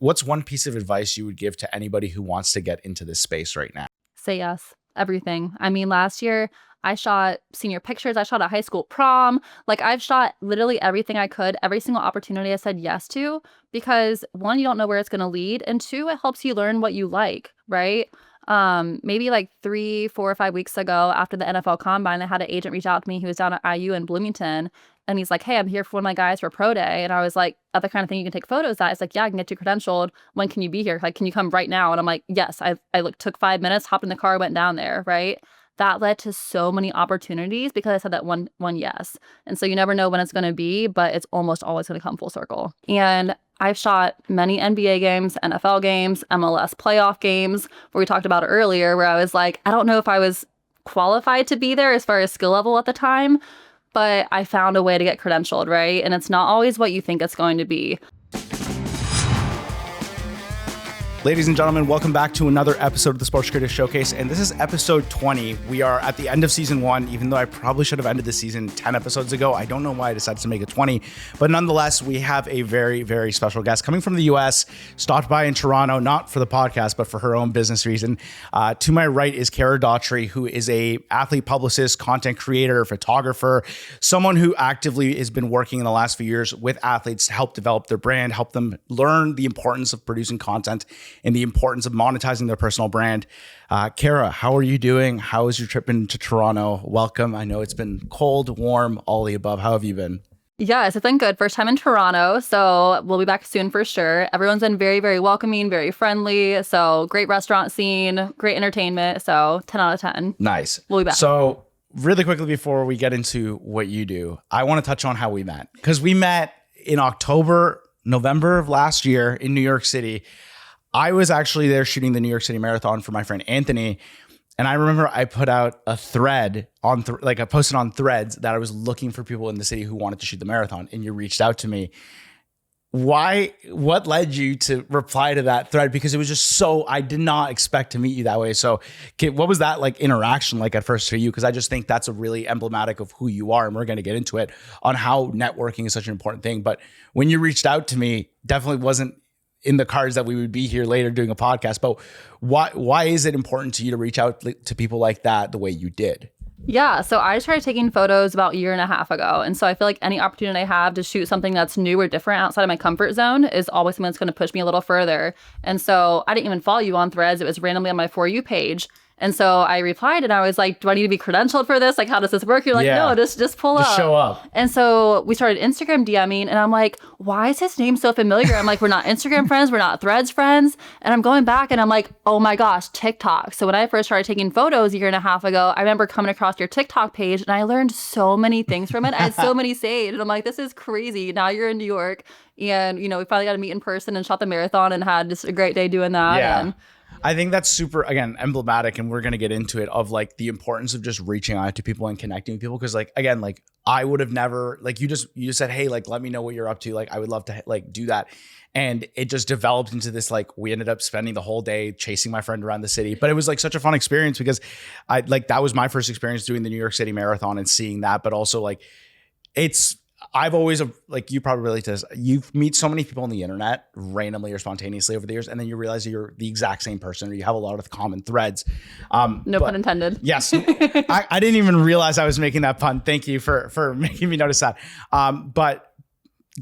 what's one piece of advice you would give to anybody who wants to get into this space right now? Say yes. Everything. I mean, last year I shot senior pictures. I shot a high school prom. Like I've shot literally everything I could, every single opportunity I said yes to, because one, you don't know where it's going to lead. And two, it helps you learn what you like, right? Maybe like 3, 4, or 5 weeks ago after the NFL Combine, I had an agent reach out to me. He was down at IU in Bloomington. And he's like, hey, I'm here for one of my guys for pro day. And I was like, the kind of thing you can take photos at. It's like, yeah, I can get you credentialed. When can you be here? Like, can you come right now? And I'm like, yes. I took 5 minutes, hopped in the car, went down there, right? That led to so many opportunities because I said that one yes. And so you never know when it's going to be, but it's almost always going to come full circle. And I've shot many NBA games, NFL games, MLS playoff games, where we talked about earlier, where I was like, I don't know if I was qualified to be there as far as skill level at the time, but I found a way to get credentialed, right? And it's not always what you think it's going to be. Ladies and gentlemen, welcome back to another episode of the Sports Creator Showcase, and this is episode 20. We are at the end of season 1, even though I probably should have ended the season 10 episodes ago. I don't know why I decided to make it 20, but nonetheless, we have a very, very special guest coming from the US, stopped by in Toronto, not for the podcast, but for her own business reason. To my right is Cara Daugherty, who is a athlete publicist, content creator, photographer, someone who actively has been working in the last few years with athletes to help develop their brand, help them learn the importance of producing content and the importance of monetizing their personal brand. Cara, how are you doing? How is your trip into Toronto? Welcome. I know it's been cold, warm, all the above. How have you been? Yes, it's been good. First time in Toronto, so we'll be back soon for sure. Everyone's been very, very welcoming, very friendly. So great restaurant scene, great entertainment. So 10 out of 10. Nice. We'll be back. So really quickly before we get into what you do, I want to touch on how we met. Because we met in November of last year in New York City. I was actually there shooting the New York City Marathon for my friend Anthony. And I remember I put out a thread on, I posted on Threads that I was looking for people in the city who wanted to shoot the marathon. And you reached out to me. What led you to reply to that thread? Because it was just so, I did not expect to meet you that way. So what was that like interaction like at first for you? Because I just think that's a really emblematic of who you are. And we're going to get into it on how networking is such an important thing. But when you reached out to me, definitely wasn't in the cards that we would be here later doing a podcast. But why is it important to you to reach out to people like that the way you did? Yeah, so I started taking photos about a year and a half ago. And so I feel like any opportunity I have to shoot something that's new or different outside of my comfort zone is always something that's going to push me a little further. And so I didn't even follow you on Threads. It was randomly on my For You page. And so I replied and I was like, do I need to be credentialed for this? Like, how does this work? You're like, no, just pull up. Just show up. And so we started Instagram DMing and I'm like, why is his name so familiar? I'm like, we're not Instagram friends. We're not Threads friends. And I'm going back and I'm like, oh my gosh, TikTok. So when I first started taking photos a year and a half ago, I remember coming across your TikTok page and I learned so many things from it. I had so many saved. And I'm like, this is crazy. Now you're in New York. And, we finally got to meet in person and shot the marathon and had just a great day doing that. Yeah. And I think that's super, again, emblematic, and we're going to get into it, of like the importance of just reaching out to people and connecting with people. Because like, again, like I would have never, like you just said, hey, like, let me know what you're up to. Like, I would love to like do that. And it just developed into this, like, we ended up spending the whole day chasing my friend around the city. But it was like such a fun experience because that was my first experience doing the New York City Marathon and seeing that. But also like, I've always, like, you probably relate to this. You meet so many people on the internet randomly or spontaneously over the years, and then you realize you're the exact same person, or you have a lot of common threads. No pun intended. Yes. I didn't even realize I was making that pun. Thank you for making me notice that. But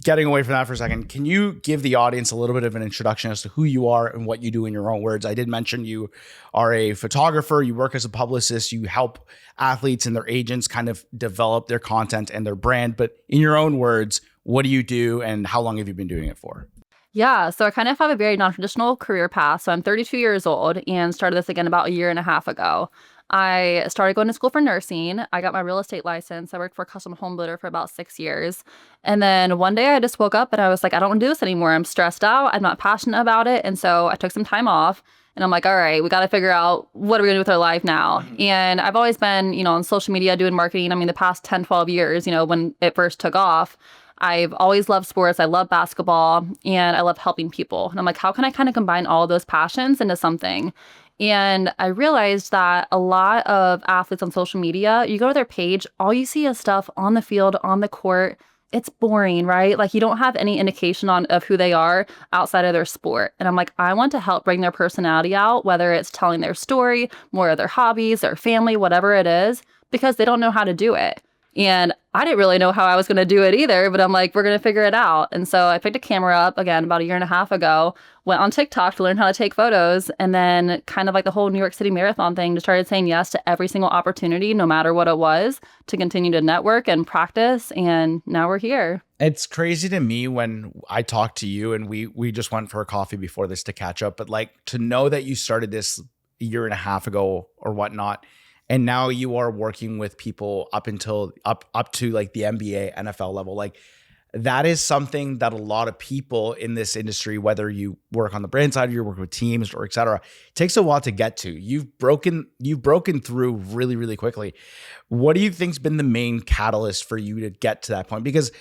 getting away from that for a second, can you give the audience a little bit of an introduction as to who you are and what you do in your own words? I did mention you are a photographer, you work as a publicist, you help athletes and their agents kind of develop their content and their brand. But in your own words, what do you do and how long have you been doing it for? Yeah, so I kind of have a very non-traditional career path. So I'm 32 years old and started this again about a year and a half ago. I started going to school for nursing. I got my real estate license. I worked for a custom home builder for about 6 years. And then one day I just woke up and I was like, I don't want to do this anymore. I'm stressed out. I'm not passionate about it. And so I took some time off and I'm like, all right, we got to figure out what are we going to do with our life now. And I've always been, on social media doing marketing. I mean, the past 10, 12 years, when it first took off, I've always loved sports. I love basketball and I love helping people. And I'm like, how can I kind of combine all of those passions into something? And I realized that a lot of athletes on social media, you go to their page, all you see is stuff on the field, on the court, it's boring, right? Like you don't have any indication of who they are outside of their sport. And I'm like, I want to help bring their personality out, whether it's telling their story, more of their hobbies, their family, whatever it is, because they don't know how to do it. And I didn't really know how I was going to do it either, but I'm like, we're going to figure it out. And so I picked a camera up again about a year and a half ago, went on TikTok to learn how to take photos, and then kind of like the whole New York City Marathon thing, just started saying yes to every single opportunity, no matter what it was, to continue to network and practice. And now we're here. It's crazy to me when I talk to you, and we just went for a coffee before this to catch up, but like to know that you started this a year and a half ago or whatnot, and now you are working with people up to like the NBA, NFL level. Like that is something that a lot of people in this industry, whether you work on the brand side or you're working with teams or et cetera, it takes a while to get to. You've broken through really, really quickly. What do you think's been the main catalyst for you to get to that point? Because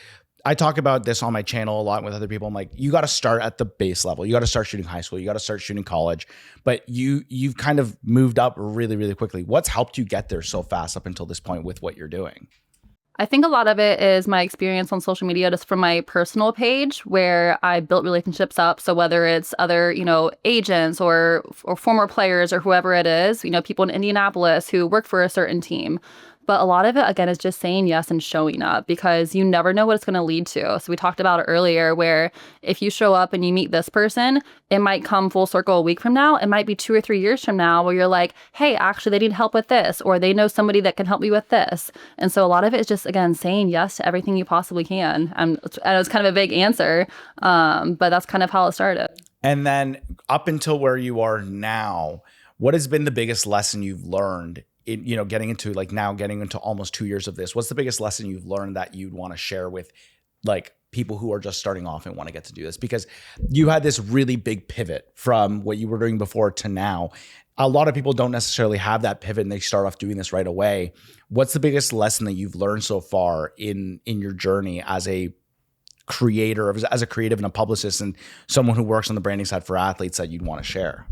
I talk about this on my channel a lot with other people. I'm like, you got to start at the base level. You got to start shooting high school. You got to start shooting college. But you've kind of moved up really, really quickly. What's helped you get there so fast up until this point with what you're doing? I think a lot of it is my experience on social media, just from my personal page, where I built relationships up. So whether it's other, agents or former players or whoever it is, people in Indianapolis who work for a certain team. But a lot of it, again, is just saying yes and showing up, because you never know what it's going to lead to. So we talked about it earlier, where if you show up and you meet this person, it might come full circle a week from now. It might be 2 or 3 years from now where you're like, hey, actually, they need help with this, or they know somebody that can help me with this. And so a lot of it is just, again, saying yes to everything you possibly can. And it was kind of a vague answer, but that's kind of how it started. And then up until where you are now, what has been the biggest lesson you've learned getting into almost 2 years of this? What's the biggest lesson you've learned that you'd want to share with like people who are just starting off and want to get to do this? Because you had this really big pivot from what you were doing before to now. A lot of people don't necessarily have that pivot and they start off doing this right away. What's the biggest lesson that you've learned so far in your journey as a creator, as a creative and a publicist, and someone who works on the branding side for athletes that you'd want to share?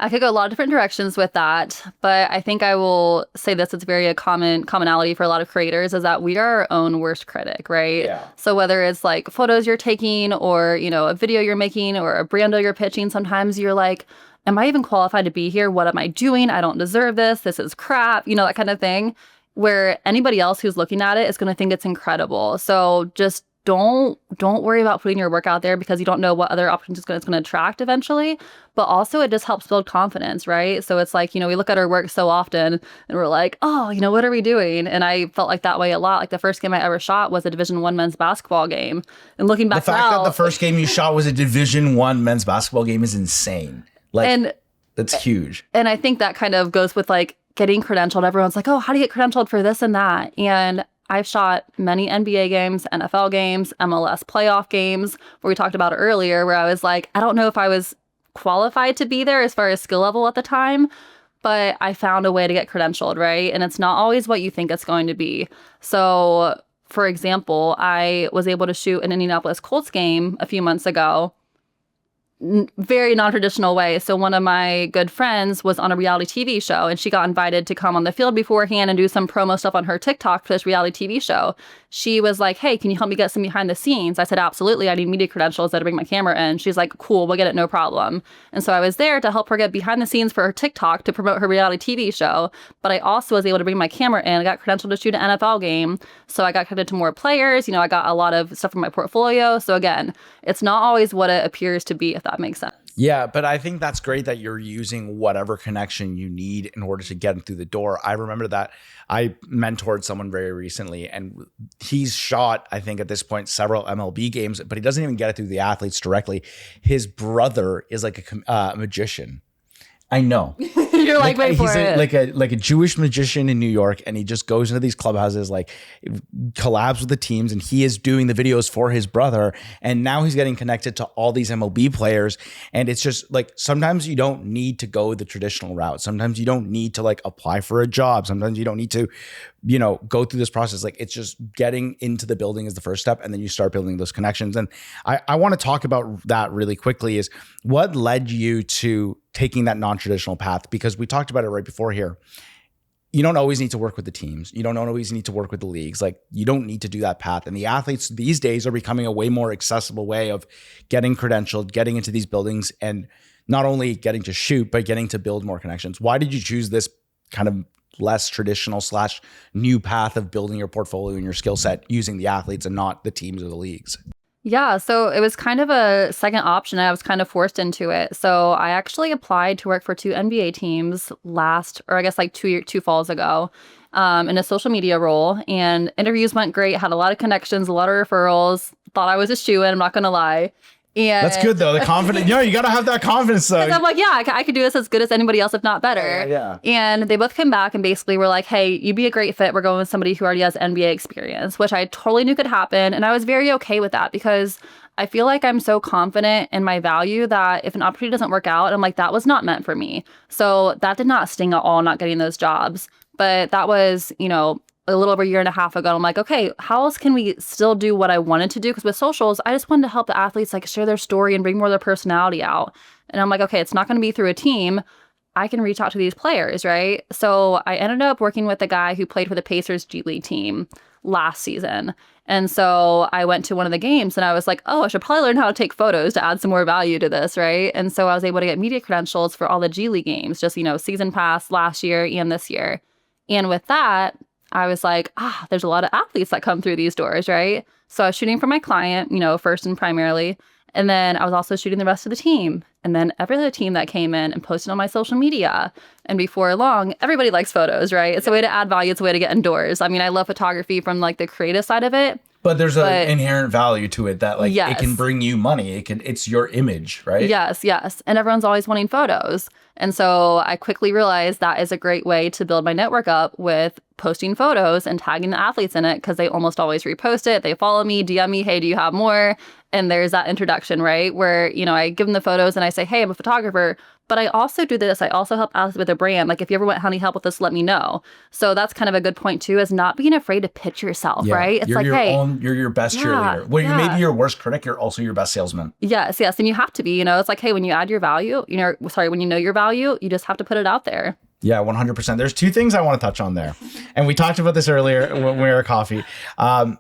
I could go a lot of different directions with that, but I think I will say this, it's very a commonality for a lot of creators, is that we are our own worst critic, right? Yeah. So whether it's like photos you're taking or, a video you're making or a brando you're pitching, sometimes you're like, am I even qualified to be here? What am I doing? I don't deserve this. This is crap, that kind of thing, where anybody else who's looking at it is going to think it's incredible. So just don't worry about putting your work out there, because you don't know what other opportunities it's going to attract eventually. But also it just helps build confidence, right? So it's like, we look at our work so often and we're like, oh, what are we doing? And I felt like that way a lot. Like the first game I ever shot was a Division I men's basketball game. And looking back, the fact that the first game you shot was a Division I men's basketball game is insane. That's huge. And I think that kind of goes with like getting credentialed. Everyone's like, oh, how do you get credentialed for this and that? And I've shot many NBA games, NFL games, MLS playoff games, where we talked about it earlier, where I was like, I don't know if I was qualified to be there as far as skill level at the time, but I found a way to get credentialed, right? And it's not always what you think it's going to be. So, for example, I was able to shoot an Indianapolis Colts game a few months ago, very non-traditional way. So one of my good friends was on a reality TV show, and she got invited to come on the field beforehand and do some promo stuff on her TikTok for this reality TV show. She was like, hey, can you help me get some behind the scenes? I said, absolutely. I need media credentials that to bring my camera in. She's like, cool, we'll get it, no problem. And so I was there to help her get behind the scenes for her TikTok to promote her reality TV show. But I also was able to bring my camera in. I got credentialed to shoot an NFL game. So I got connected to more players. I got a lot of stuff from my portfolio. So again, it's not always what it appears to be, if that makes sense. Yeah, but I think that's great that you're using whatever connection you need in order to get through the door. I remember that I mentored someone very recently, and he's shot, I think at this point, several MLB games, but he doesn't even get it through the athletes directly. His brother is like a magician. I know. You're like, wait for it. Like a Jewish magician in New York, and he just goes into these clubhouses, like collabs with the teams, and he is doing the videos for his brother. And now he's getting connected to all these MLB players. And it's just like, sometimes you don't need to go the traditional route. Sometimes you don't need to like apply for a job. Sometimes you don't need to, go through this process. Like, it's just getting into the building is the first step. And then you start building those connections. And I want to talk about that really quickly, is what led you to taking that non-traditional path? Because we talked about it right before here. you don't always need to work with the teams. You don't always need to work with the leagues. Like, you don't need to do that path. And the athletes these days are becoming a way more accessible way of getting credentialed, getting into these buildings, and not only getting to shoot, but getting to build more connections. Why did you choose this kind of less traditional / new path of building your portfolio and your skill set using the athletes and not the teams or the leagues? Yeah, so it was kind of a second option. I was kind of forced into it. So I actually applied to work for 2 NBA teams two falls ago, in a social media role. And interviews went great, had a lot of connections, a lot of referrals. Thought I was a shoo-in, I'm not going to lie. And that's good though. The confidence, you got to have that confidence though. I'm like, yeah, I could do this as good as anybody else, if not better. Yeah. And they both came back and basically were like, hey, you'd be a great fit. We're going with somebody who already has NBA experience, which I totally knew could happen. And I was very okay with that because I feel like I'm so confident in my value that if an opportunity doesn't work out, I'm like, that was not meant for me. So that did not sting at all, not getting those jobs. But that was, a little over a year and a half ago. I'm like, okay, how else can we still do what I wanted to do? Because with socials, I just wanted to help the athletes like share their story and bring more of their personality out. And I'm like, okay, it's not going to be through a team. I can reach out to these players, right? So I ended up working with a guy who played for the Pacers G League team last season. And so I went to one of the games and I was like, oh, I should probably learn how to take photos to add some more value to this, right? And so I was able to get media credentials for all the G League games, just, season pass last year and this year. And with that, I was like, there's a lot of athletes that come through these doors, right? So I was shooting for my client, first and primarily. And then I was also shooting the rest of the team. And then every other team that came in and posted on my social media. And before long, everybody likes photos, right? It's a way to add value. It's a way to get indoors. I mean, I love photography from like the creative side of it. But there's an inherent value to it that yes. It can bring you money. It's your image, right? Yes. And everyone's always wanting photos. And so I quickly realized that is a great way to build my network up with posting photos and tagging the athletes in it because they almost always repost it. They follow me, DM me, hey, do you have more? And there's that introduction, right? Where, I give them the photos and I say, hey, I'm a photographer, but I also do this. I also help athletes with a brand. Like if you ever want any help with this, let me know. So that's kind of a good point too, is not being afraid to pitch yourself, right? It's you're your best cheerleader. Well, you may be your worst critic. You're also your best salesman. Yes. And you have to be, it's like, hey, when you add your value, when you know your value, you just have to put it out there. Yeah, 100%. There's 2 things I want to touch on there. And we talked about this earlier when we were at coffee.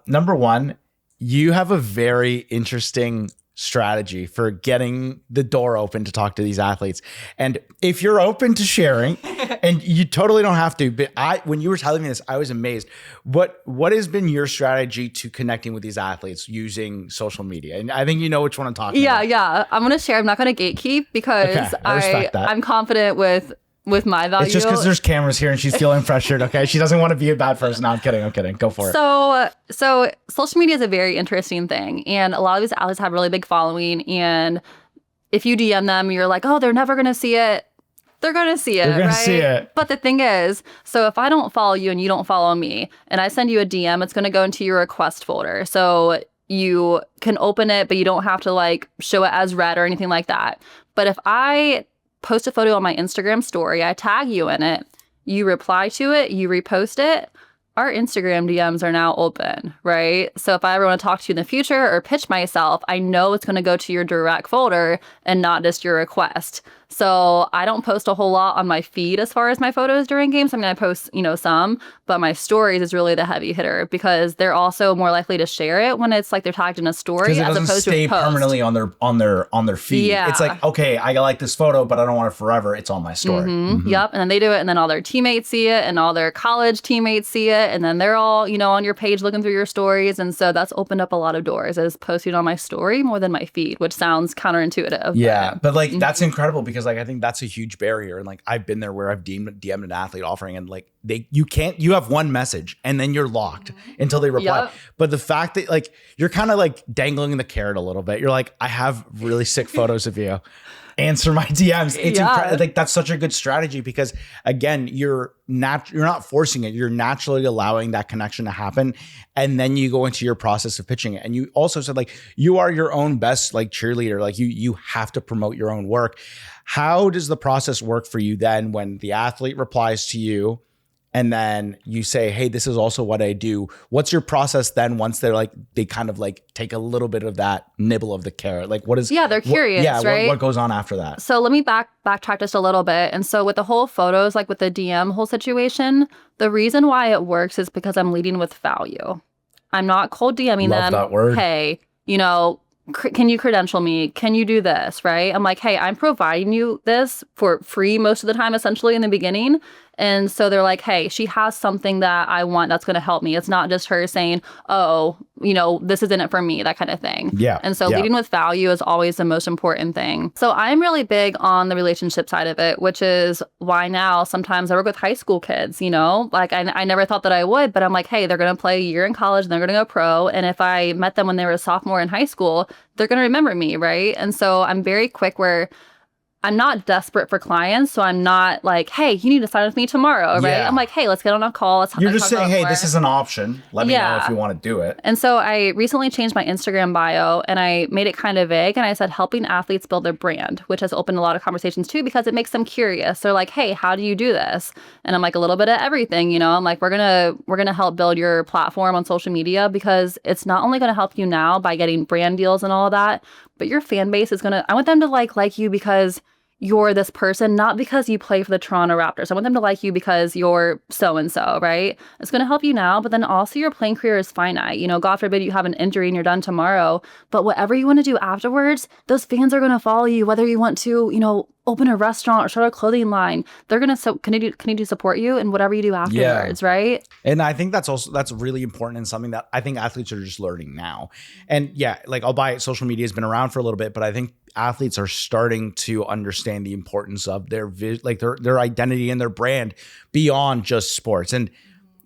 Number one, you have a very interesting strategy for getting the door open to talk to these athletes. And if you're open to sharing, and you totally don't have to, but when you were telling me this, I was amazed. What has been your strategy to connecting with these athletes using social media? And I think you know which one I'm talking about. Yeah. I'm going to share. I'm not going to gatekeep because I respect that. I'm confident with my value. It's just because there's cameras here and she's feeling pressured, okay? She doesn't want to be a bad person. No, I'm kidding. Go for it. So social media is a very interesting thing. And a lot of these athletes have really big following. And if you DM them, you're like, oh, they're never going to see it. They're going to see it, They're going to see it. But the thing is, so if I don't follow you and you don't follow me, and I send you a DM, it's going to go into your request folder. So you can open it, but you don't have to like show it as read or anything like that. But if I post a photo on my Instagram story, I tag you in it, you reply to it, you repost it, our Instagram DMs are now open, right? So if I ever want to talk to you in the future or pitch myself, I know it's going to go to your direct folder and not just your request. So I don't post a whole lot on my feed as far as my photos during games. I mean, I post, some, but my stories is really the heavy hitter because they're also more likely to share it when it's like they're tagged in a story as opposed to a post. Stay permanently on their feed. Yeah. It's like, okay, I like this photo, but I don't want it forever. It's on my story. Yep. And then they do it, and then all their teammates see it, and all their college teammates see it, and then they're all, on your page looking through your stories. And so that's opened up a lot of doors as posting on my story more than my feed, which sounds counterintuitive. Yeah. But like, that's incredible because like, I think that's a huge barrier. And like, I've been there where I've DM'd an athlete offering and like, you have one message and then you're locked until they reply. Yep. But the fact that like, you're kind of like dangling the carrot a little bit. You're like, I have really sick photos of you. Answer my DMs. It's like that's such a good strategy because again, you're not forcing it. You're naturally allowing that connection to happen. And then you go into your process of pitching it. And you also said like, you are your own best like cheerleader. Like you have to promote your own work. How does the process work for you then when the athlete replies to you and then you say, hey, this is also what I do. What's your process then once they're like, they kind of like take a little bit of that nibble of the carrot? Like what is, they're curious, right? What goes on after that? So let me backtrack just a little bit. And so with the whole photos, like with the DM whole situation, the reason why it works is because I'm leading with value. I'm not cold DMing Love them. that word. Hey, can you credential me? Can you do this? Right? I'm like, hey, I'm providing you this for free most of the time, essentially in the beginning. And so they're like, hey, she has something that I want that's going to help me. It's not just her saying, oh, this is in it for me, that kind of thing. Yeah. And so leading with value is always the most important thing. So I'm really big on the relationship side of it, which is why now sometimes I work with high school kids, like I never thought that I would, but I'm like, hey, they're going to play a year in college and they're going to go pro. And if I met them when they were a sophomore in high school, they're going to remember me, right? And so I'm very quick where I'm not desperate for clients, so I'm not like, hey, you need to sign with me tomorrow, right? Yeah. I'm like, hey, let's get on a call. You're just saying, hey, this is an option. Let me know if you want to do it. And so I recently changed my Instagram bio and I made it kind of vague. And I said, helping athletes build their brand, which has opened a lot of conversations too, because it makes them curious. They're like, hey, how do you do this? And I'm like, a little bit of everything, I'm like, we're gonna help build your platform on social media, because it's not only gonna help you now by getting brand deals and all of that, but your fan base is I want them to like you because you're this person, not because you play for the Toronto Raptors. I want them to like you because you're so-and-so, right? It's going to help you now, but then also your playing career is finite. God forbid you have an injury and you're done tomorrow, but whatever you want to do afterwards, those fans are going to follow you, whether you want to, open a restaurant or start a clothing line. They're going to continue to support you in whatever you do afterwards, right? And I think that's really important and something that I think athletes are just learning now. And yeah, like I'll buy it. Social media has been around for a little bit, but I think athletes are starting to understand the importance of their identity and their brand beyond just sports. And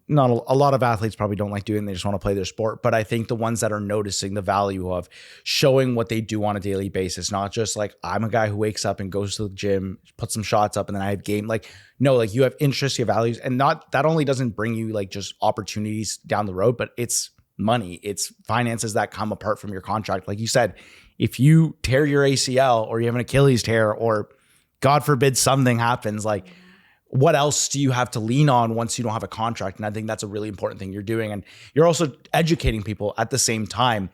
not a lot of athletes probably don't like doing it. They just want to play their sport. But I think the ones that are noticing the value of showing what they do on a daily basis, not just like, I'm a guy who wakes up and goes to the gym, puts some shots up, and then I have game. Like, no, like you have interests, you have values, and that only doesn't bring you like just opportunities down the road, but it's money, it's finances that come apart from your contract. Like you said, if you tear your ACL or you have an Achilles tear, or God forbid something happens, like, what else do you have to lean on once you don't have a contract? And I think that's a really important thing you're doing. And you're also educating people at the same time.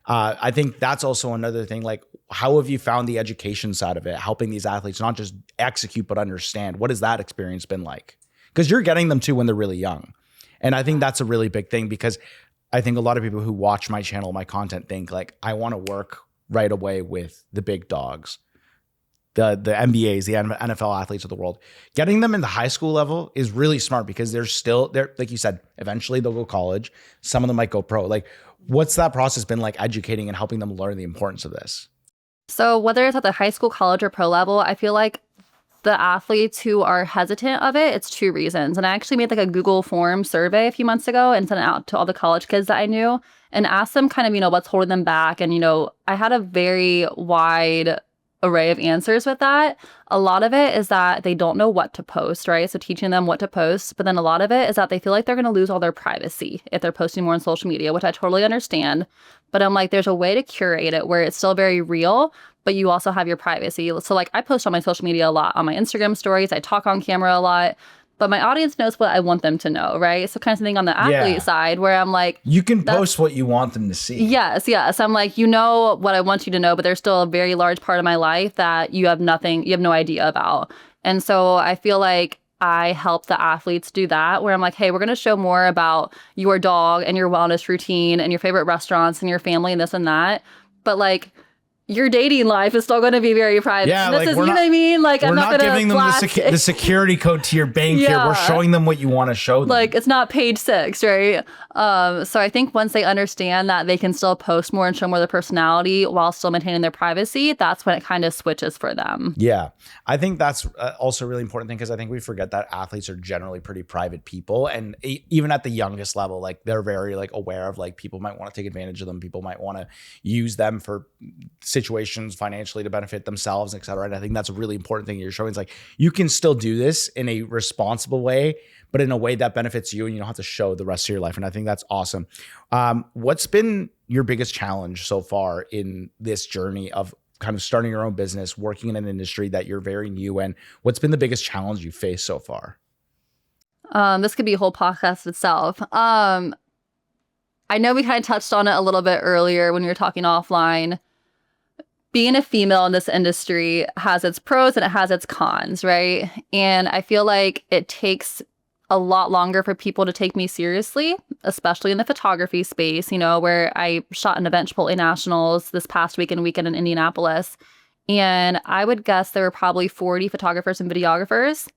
I think that's also another thing. Like, how have you found the education side of it, helping these athletes not just execute, but understand? What has that experience been like? Because you're getting them too when they're really young. And I think that's a really big thing, because I think a lot of people who watch my channel, my content, think like, I want to work right away with the big dogs, the NBAs, the NFL athletes of the world. Getting them in the high school level is really smart, because they're like you said, eventually they'll go college. Some of them might go pro. Like, what's that process been like, educating and helping them learn the importance of this? So whether it's at the high school, college, or pro level, I feel like the athletes who are hesitant of it, it's two reasons. And I actually made like a Google form survey a few months ago and sent it out to all the college kids that I knew and asked them kind of, what's holding them back. And, I had a very wide array of answers with that. A lot of it is that they don't know what to post, right? So teaching them what to post. But then a lot of it is that they feel like they're going to lose all their privacy if they're posting more on social media, which I totally understand. But I'm like, there's a way to curate it where it's still very real, but you also have your privacy. So like, I post on my social media a lot, on my Instagram stories. I talk on camera a lot. But my audience knows what I want them to know, right? So kind of something on the athlete side where I'm like... You can post what you want them to see. Yes. I'm like, what I want you to know, but there's still a very large part of my life that you have no idea about. And so I feel like I help the athletes do that, where I'm like, hey, we're going to show more about your dog and your wellness routine and your favorite restaurants and your family and this and that. But like... your dating life is still going to be very private. Yeah, this like is, you know what I mean? Like, I'm not giving them the security code to your bank here. We're showing them what you want to show them. Like, it's not page 6, right? So I think once they understand that they can still post more and show more of their personality while still maintaining their privacy, that's when it kind of switches for them. Yeah. I think that's also a really important thing, because I think we forget that athletes are generally pretty private people. And even at the youngest level, like, they're very like aware of like, people might want to take advantage of them. People might want to use them for situations financially to benefit themselves, et cetera. And I think that's a really important thing you're showing. It's like, you can still do this in a responsible way, but in a way that benefits you, and you don't have to show the rest of your life. And I think that's awesome. What's been your biggest challenge so far in this journey of kind of starting your own business, working in an industry that you're very new in? What's been the biggest challenge you faced so far? This could be a whole podcast itself. I know we kind of touched on it a little bit earlier when we were talking offline. Being a female in this industry has its pros and it has its cons, right? And I feel like it takes a lot longer for people to take me seriously, especially in the photography space, where I shot an event Chipotle Nationals this past weekend in Indianapolis. And I would guess there were probably 40 photographers and videographers.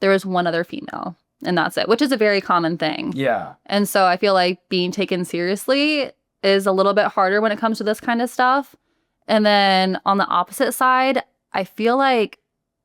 There was one other female, and that's it, which is a very common thing. Yeah. And so I feel like being taken seriously is a little bit harder when it comes to this kind of stuff. And then on the opposite side, I feel like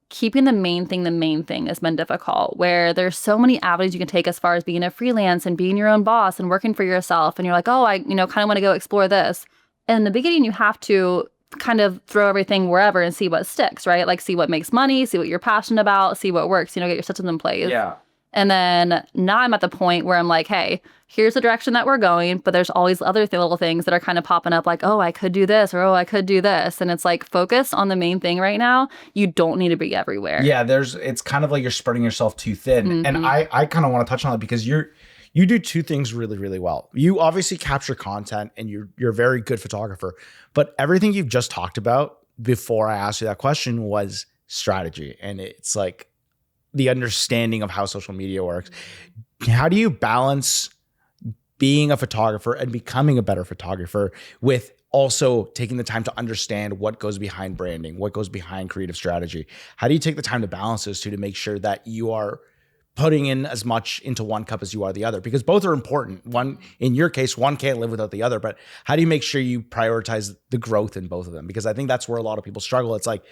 keeping the main thing has been difficult, where there's so many avenues you can take as far as being a freelance and being your own boss and working for yourself. And you're like, oh, I kind of want to go explore this. And in the beginning, you have to kind of throw everything wherever and see what sticks, right? Like see what makes money, see what you're passionate about, see what works, get your systems in place. Yeah. And then now I'm at the point where I'm like, hey, here's the direction that we're going, but there's always other little things that are kind of popping up like, oh, I could do this, or oh, I could do this. And it's like, focus on the main thing right now. You don't need to be everywhere. Yeah, it's kind of like you're spreading yourself too thin. Mm-hmm. And I kind of want to touch on it because you do two things really, really well. You obviously capture content and you're a very good photographer, but everything you've just talked about before I asked you that question was strategy. And it's like the understanding of how social media works. How do you balance being a photographer and becoming a better photographer with also taking the time to understand what goes behind branding, what goes behind creative strategy? How do you take the time to balance those two to make sure that you are putting in as much into one cup as you are the other? Because both are important. One, in your case, one can't live without the other, but how do you make sure you prioritize the growth in both of them? Because I think that's where a lot of people struggle. It's like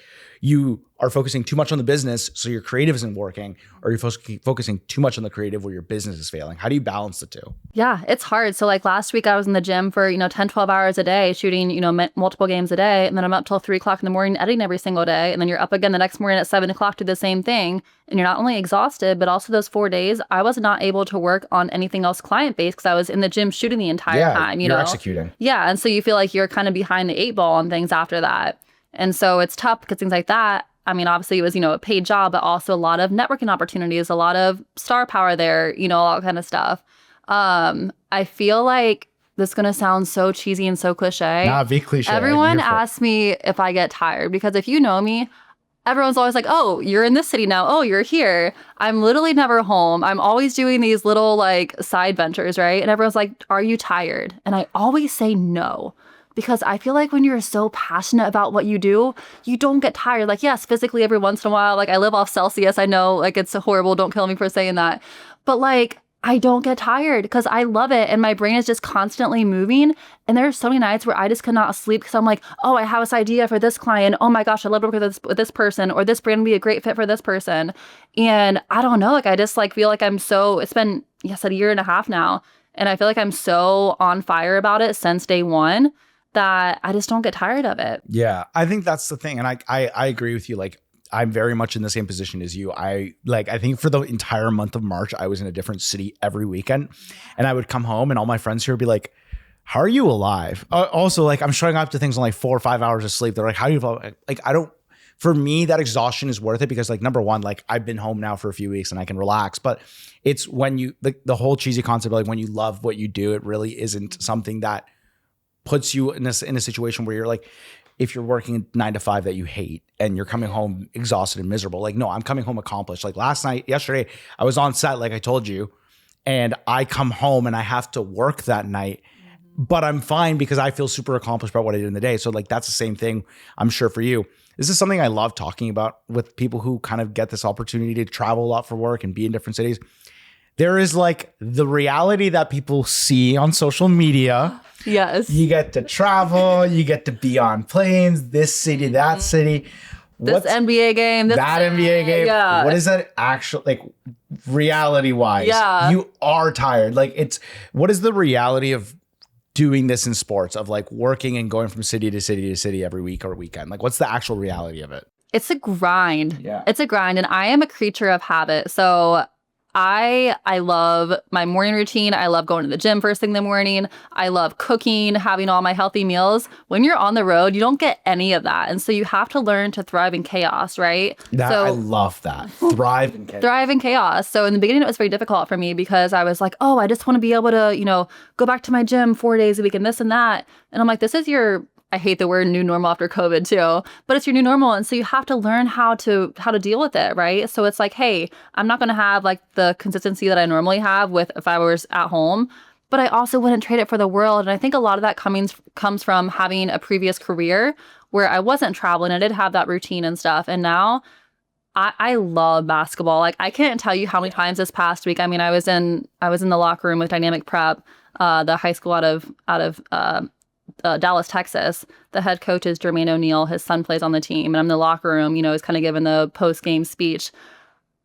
you are focusing too much on the business, so your creative isn't working, or you're focusing too much on the creative where your business is failing. How do you balance the two? Yeah, it's hard. So like last week I was in the gym for, 10, 12 hours a day shooting, multiple games a day. And then I'm up till 3 o'clock in the morning editing every single day. And then you're up again the next morning at 7 o'clock to do the same thing. And you're not only exhausted, but also those 4 days, I was not able to work on anything else client-based because I was in the gym shooting the entire time. You're executing. Yeah. And so you feel like you're kind of behind the 8 ball on things after that. And so it's tough because things like that, I mean, obviously it was, a paid job, but also a lot of networking opportunities, a lot of star power there, all that kind of stuff. I feel like this is going to sound so cheesy and so cliche. Nah, be cliche. Everyone asks me if I get tired because if you know me, everyone's always like, oh, you're in this city now. Oh, you're here. I'm literally never home. I'm always doing these little side ventures, right? And everyone's like, are you tired? And I always say no. Because I feel like when you're so passionate about what you do, you don't get tired. Like, yes, physically every once in a while, I live off Celsius. I know, it's horrible. Don't kill me for saying that. But I don't get tired because I love it. And my brain is just constantly moving. And there are so many nights where I just cannot sleep because I'm like, oh, I have this idea for this client. Oh my gosh, I love to work with this person, or this brand would be a great fit for this person. And I don't know, I just feel like it's been, a year and a half now. And I feel like I'm so on fire about it since day one that I just don't get tired of it. Yeah, I think that's the thing. And I agree with you. I'm very much in the same position as you. I think for the entire month of March, I was in a different city every weekend. And I would come home and all my friends here would be like, how are you alive? Also, I'm showing up to things on 4 or 5 hours of sleep. They're like, how do you, for me, that exhaustion is worth it because number one, I've been home now for a few weeks and I can relax. But it's when you, the whole cheesy concept of when you love what you do, it really isn't something that puts you in a situation where you're if you're working 9 to 5 that you hate and you're coming home exhausted and miserable, no, I'm coming home accomplished. Yesterday, I was on set, like I told you, and I come home and I have to work that night, but I'm fine because I feel super accomplished about what I did in the day. So that's the same thing, I'm sure, for you. This is something I love talking about with people who kind of get this opportunity to travel a lot for work and be in different cities. There is the reality that people see on social media. Yes. You get to travel, you get to be on planes, this city, that city. This NBA game. That NBA game. Yeah. What is that actually, reality wise? Yeah. You are tired. What is the reality of doing this in sports, of working and going from city to city to city every week or weekend? What's the actual reality of it? It's a grind. Yeah. It's a grind. And I am a creature of habit. So I love my morning routine. I love going to the gym first thing in the morning. I love cooking, having all my healthy meals. When you're on the road, you don't get any of that. And so you have to learn to thrive in chaos, right? I love that. Thrive in chaos. Thrive in chaos. So in the beginning, it was very difficult for me because I was like, oh, I just want to be able to, go back to my gym 4 days a week and this and that. And I'm like, this is I hate the word new normal after COVID too, but it's your new normal. And so you have to learn how to deal with it, right? So it's like, hey, I'm not going to have like the consistency that I normally have with if I was at home, but I also wouldn't trade it for the world. And I think a lot of that comes from having a previous career where I wasn't traveling. I did have that routine and stuff. And now I love basketball. Like I can't tell you how many times this past week. I mean, I was in the locker room with Dynamic Prep, the high school out of Dallas, Texas. The head coach is Jermaine O'Neal. His son plays on the team. And I'm in the locker room, is kind of giving the post-game speech.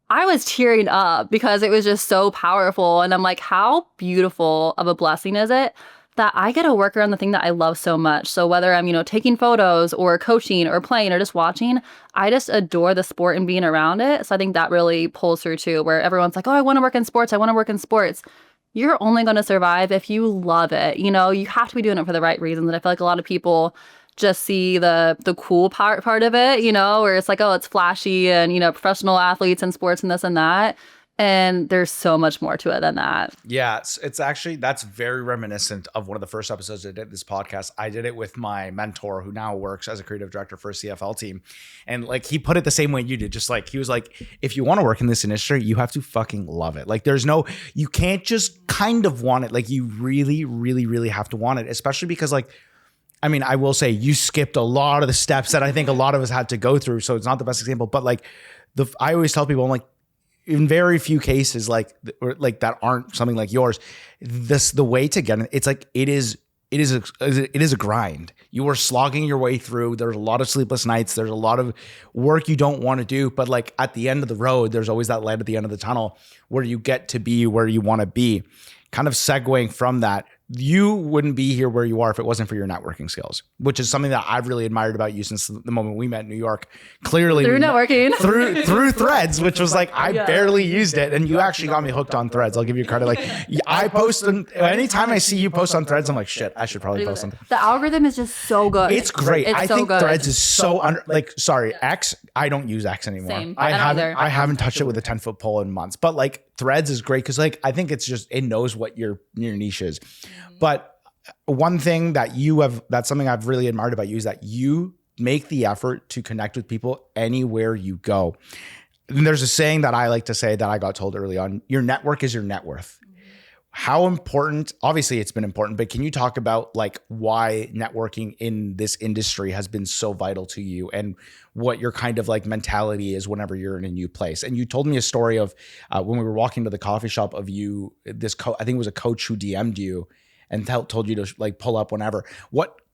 I was tearing up because it was just so powerful. And I'm like, how beautiful of a blessing is it that I get to work around the thing that I love so much. So whether I'm, taking photos or coaching or playing or just watching, I just adore the sport and being around it. So I think that really pulls through too, where everyone's like, oh, I want to work in sports. I want to work in sports. You're only going to survive if you love it. You have to be doing it for the right reasons. And I feel like a lot of people just see the cool part of it, where it's like, oh, it's flashy and, professional athletes and sports and this and that. And there's so much more to it than that. Yeah, it's actually, that's very reminiscent of one of the first episodes I did this podcast. I did it with my mentor who now works as a creative director for a CFL team. And like, he put it the same way you did. Just like, he was like, if you want to work in this industry, you have to fucking love it. Like you can't just kind of want it. Like you really, really, really have to want it, especially because like, I mean, I will say you skipped a lot of the steps that I think a lot of us had to go through. So it's not the best example, but like I always tell people, I'm like, in very few cases like that aren't something like yours, the way to get it, it's like it is a grind. You are slogging your way through. There's a lot of sleepless nights. There's a lot of work you don't want to do, but like at the end of the road, there's always that light at the end of the tunnel where you get to be where you want to be. Kind of segueing from that, you wouldn't be here where you are if it wasn't for your networking skills, which is something that I've really admired about you since the moment we met in New York. Clearly through networking, through Threads, which was like I barely used it, and you actually got me hooked on Threads. I'll give you credit. Like I post, anytime I see you post on Threads, I'm like, shit, I should probably post something. The algorithm is just so good. It's great. I think good. Threads is so X. I don't use X anymore. Same. I haven't touched it with a 10-foot pole in months, but like Threads is great because like I think it's just it knows what your niche is. But one thing that's something I've really admired about you is that you make the effort to connect with people anywhere you go. And there's a saying that I like to say that I got told early on, your network is your net worth. How important, obviously it's been important, but can you talk about like why networking in this industry has been so vital to you and what your kind of like mentality is whenever you're in a new place? And you told me a story of when we were walking to the coffee shop of you, I think it was a coach who DM'd you and told you to like pull up whenever.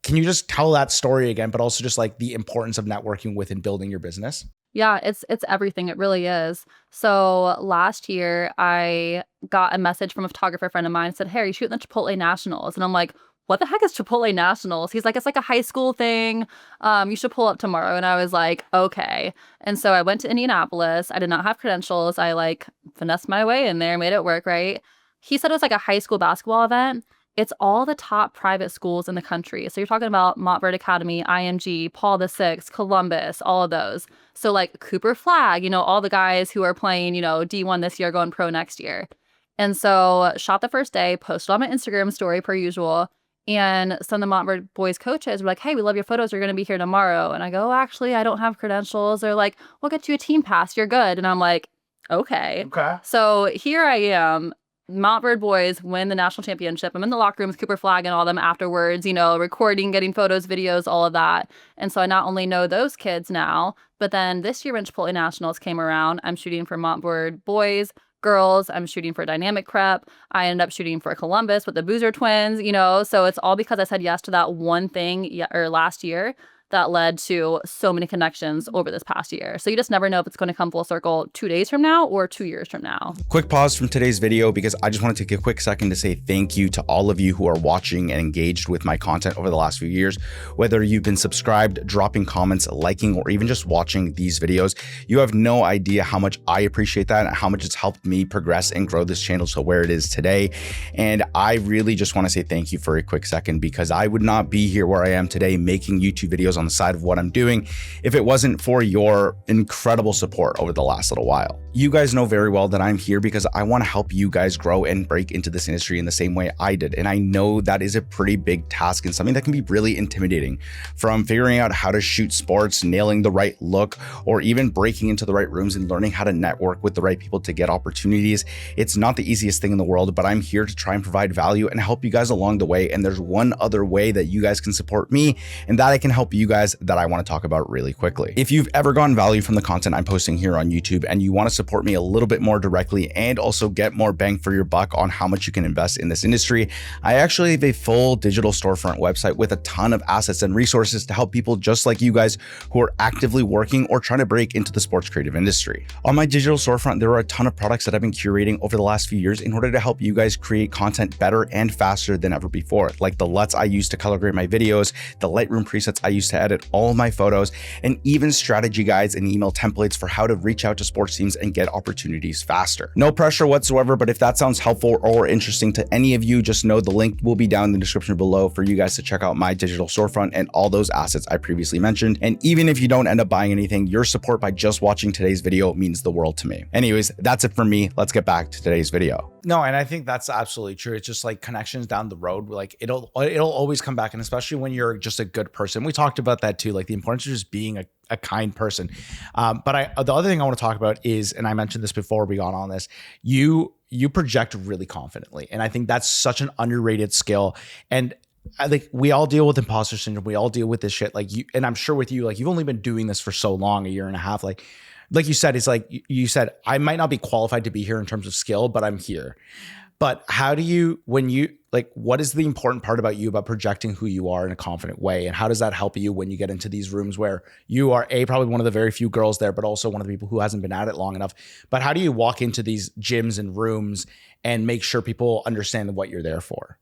Can you just tell that story again, but also just like the importance of networking within building your business? Yeah, it's everything. It really is. So last year I got a message from a photographer friend of mine and said, hey, are you shooting the Chipotle Nationals? And I'm like, what the heck is Chipotle Nationals? He's like, it's like a high school thing. You should pull up tomorrow. And I was like, okay. And so I went to Indianapolis. I did not have credentials. I like finessed my way in there, made it work, right? He said it was like a high school basketball event. It's all the top private schools in the country. So you're talking about Montverde Academy, IMG, Paul VI, Columbus, all of those. So like Cooper Flagg, all the guys who are playing, D1 this year, going pro next year. And so shot the first day, posted on my Instagram story per usual. And some of the Montverde boys coaches were like, hey, we love your photos. You're going to be here tomorrow. And I go, actually, I don't have credentials. They're like, we'll get you a team pass. You're good. And I'm like, okay. So here I am. Montverde boys win the national championship. I'm in the locker room with Cooper Flagg and all them afterwards, recording, getting photos, videos, all of that. And so I not only know those kids now, but then this year when Chipotle Nationals came around, I'm shooting for Montverde boys, girls. I'm shooting for Dynamic Prep. I ended up shooting for Columbus with the Boozer twins, so it's all because I said yes to that one thing last year that led to so many connections over this past year. So you just never know if it's going to come full circle 2 days from now or 2 years from now. Quick pause from today's video because I just want to take a quick second to say thank you to all of you who are watching and engaged with my content over the last few years. Whether you've been subscribed, dropping comments, liking, or even just watching these videos, you have no idea how much I appreciate that and how much it's helped me progress and grow this channel to where it is today. And I really just want to say thank you for a quick second, because I would not be here where I am today making YouTube videos on the side of what I'm doing if it wasn't for your incredible support over the last little while. You guys know very well that I'm here because I want to help you guys grow and break into this industry in the same way I did. And I know that is a pretty big task and something that can be really intimidating, from figuring out how to shoot sports, nailing the right look, or even breaking into the right rooms and learning how to network with the right people to get opportunities. It's not the easiest thing in the world, but I'm here to try and provide value and help you guys along the way. And there's one other way that you guys can support me and that I can help you guys that I want to talk about really quickly. If you've ever gotten value from the content I'm posting here on YouTube and you want to support me a little bit more directly and also get more bang for your buck on how much you can invest in this industry, I actually have a full digital storefront website with a ton of assets and resources to help people just like you guys who are actively working or trying to break into the sports creative industry. On my digital storefront, there are a ton of products that I've been curating over the last few years in order to help you guys create content better and faster than ever before, like the LUTs I use to color grade my videos, the Lightroom presets I use to edit all of my photos, and even strategy guides and email templates for how to reach out to sports teams and get opportunities faster. No pressure whatsoever, but if that sounds helpful or interesting to any of you, just know the link will be down in the description below for you guys to check out my digital storefront and all those assets I previously mentioned. And even if you don't end up buying anything, your support by just watching today's video means the world to me. Anyways, that's it for me. Let's get back to today's video. No, and I think that's absolutely true. It's just like connections down the road, like it'll always come back. And especially when you're just a good person. We talked about that too, like the importance of just being a kind person. But the other thing I want to talk about is, and I mentioned this before we got on this, you project really confidently. And I think that's such an underrated skill. And I think we all deal with imposter syndrome. We all deal with this shit. Like you, and I'm sure with you, like you've only been doing this for so long, a year and a half. Like you said, it's like you said, I might not be qualified to be here in terms of skill, but I'm here. But how do you, what is the important part about you about projecting who you are in a confident way? And how does that help you when you get into these rooms where you are probably one of the very few girls there, but also one of the people who hasn't been at it long enough? But how do you walk into these gyms and rooms and make sure people understand what you're there for?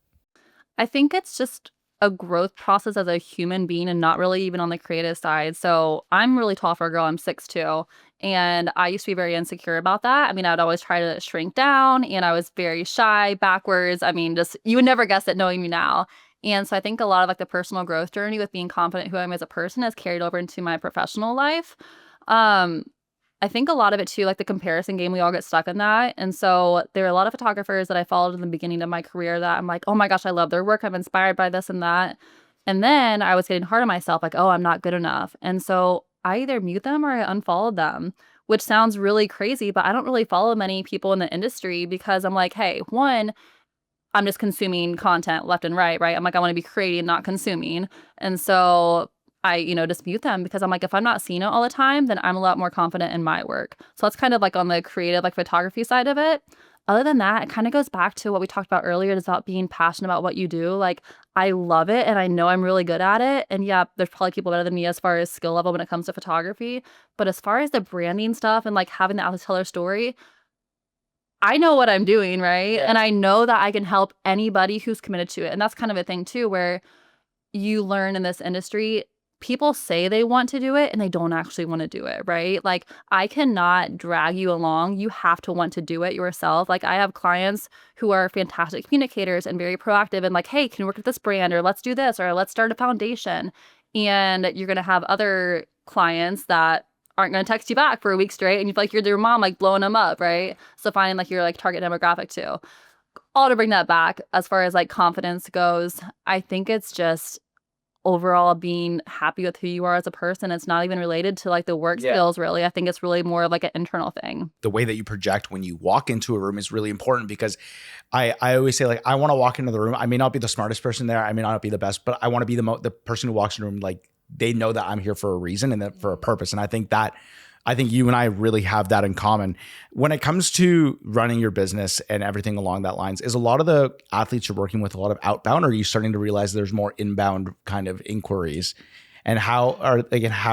I think it's just a growth process as a human being and not really even on the creative side. So I'm really tall for a girl. I'm 6'2". And I used to be very insecure about that. I mean, I would always try to shrink down and I was very shy, backwards. I mean, just you would never guess it knowing me now. And so I think a lot of like the personal growth journey with being confident who I am as a person has carried over into my professional life. I think a lot of it too, like the comparison game, we all get stuck in that. And so there are a lot of photographers that I followed in the beginning of my career that I'm like, oh my gosh, I love their work. I'm inspired by this and that. And then I was getting hard on myself, like, oh, I'm not good enough. And so I either mute them or I unfollowed them, which sounds really crazy, but I don't really follow many people in the industry because I'm like, hey, one, I'm just consuming content left and right? I'm like, I want to be creating, not consuming. And so I, just mute them because I'm like, if I'm not seeing it all the time, then I'm a lot more confident in my work. So that's kind of like on the creative, like photography side of it. Other than that, it kind of goes back to what we talked about earlier. It's about being passionate about what you do. Like, I love it and I know I'm really good at it. And yeah, there's probably people better than me as far as skill level when it comes to photography. But as far as the branding stuff and like having the out to tell our story, I know what I'm doing, right? Yeah. And I know that I can help anybody who's committed to it. And that's kind of a thing too, where you learn in this industry, people say they want to do it and they don't actually want to do it, right? Like, I cannot drag you along. You have to want to do it yourself. Like, I have clients who are fantastic communicators and very proactive and like, hey, can you work with this brand, or let's do this, or let's start a foundation. And you're going to have other clients that aren't going to text you back for a week straight and you feel like you're their mom, like blowing them up, right? So finding like your like target demographic too. All to bring that back as far as like confidence goes, I think it's just overall being happy with who you are as a person. It's not even related to like the work skills, really. I think it's really more of like an internal thing. The way that you project when you walk into a room is really important because I always say, like, I want to walk into the room. I may not be the smartest person there. I may not be the best, but I want to be the person who walks in the room, like, they know that I'm here for a reason and that for a purpose. And I think you and I really have that in common. When it comes to running your business and everything along that lines, is a lot of the athletes you're working with a lot of outbound, or are you starting to realize there's more inbound kind of inquiries? And how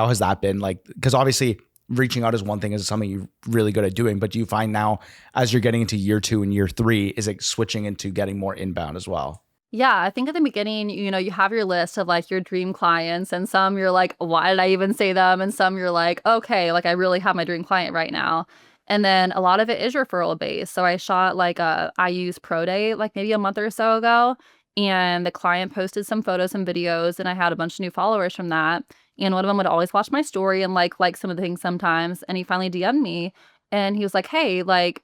has that been like? Because obviously reaching out is one thing, is something you're really good at doing, but do you find now as you're getting into year 2 and year 3, is it switching into getting more inbound as well? Yeah, I think at the beginning, you have your list of like your dream clients, and some you're like, why did I even say them? And some you're like, okay, like I really have my dream client right now. And then a lot of it is referral based. So I shot like I used Pro Day like maybe a month or so ago, and the client posted some photos and videos, and I had a bunch of new followers from that. And one of them would always watch my story and like some of the things sometimes. And he finally DM'd me. And he was like, hey, like,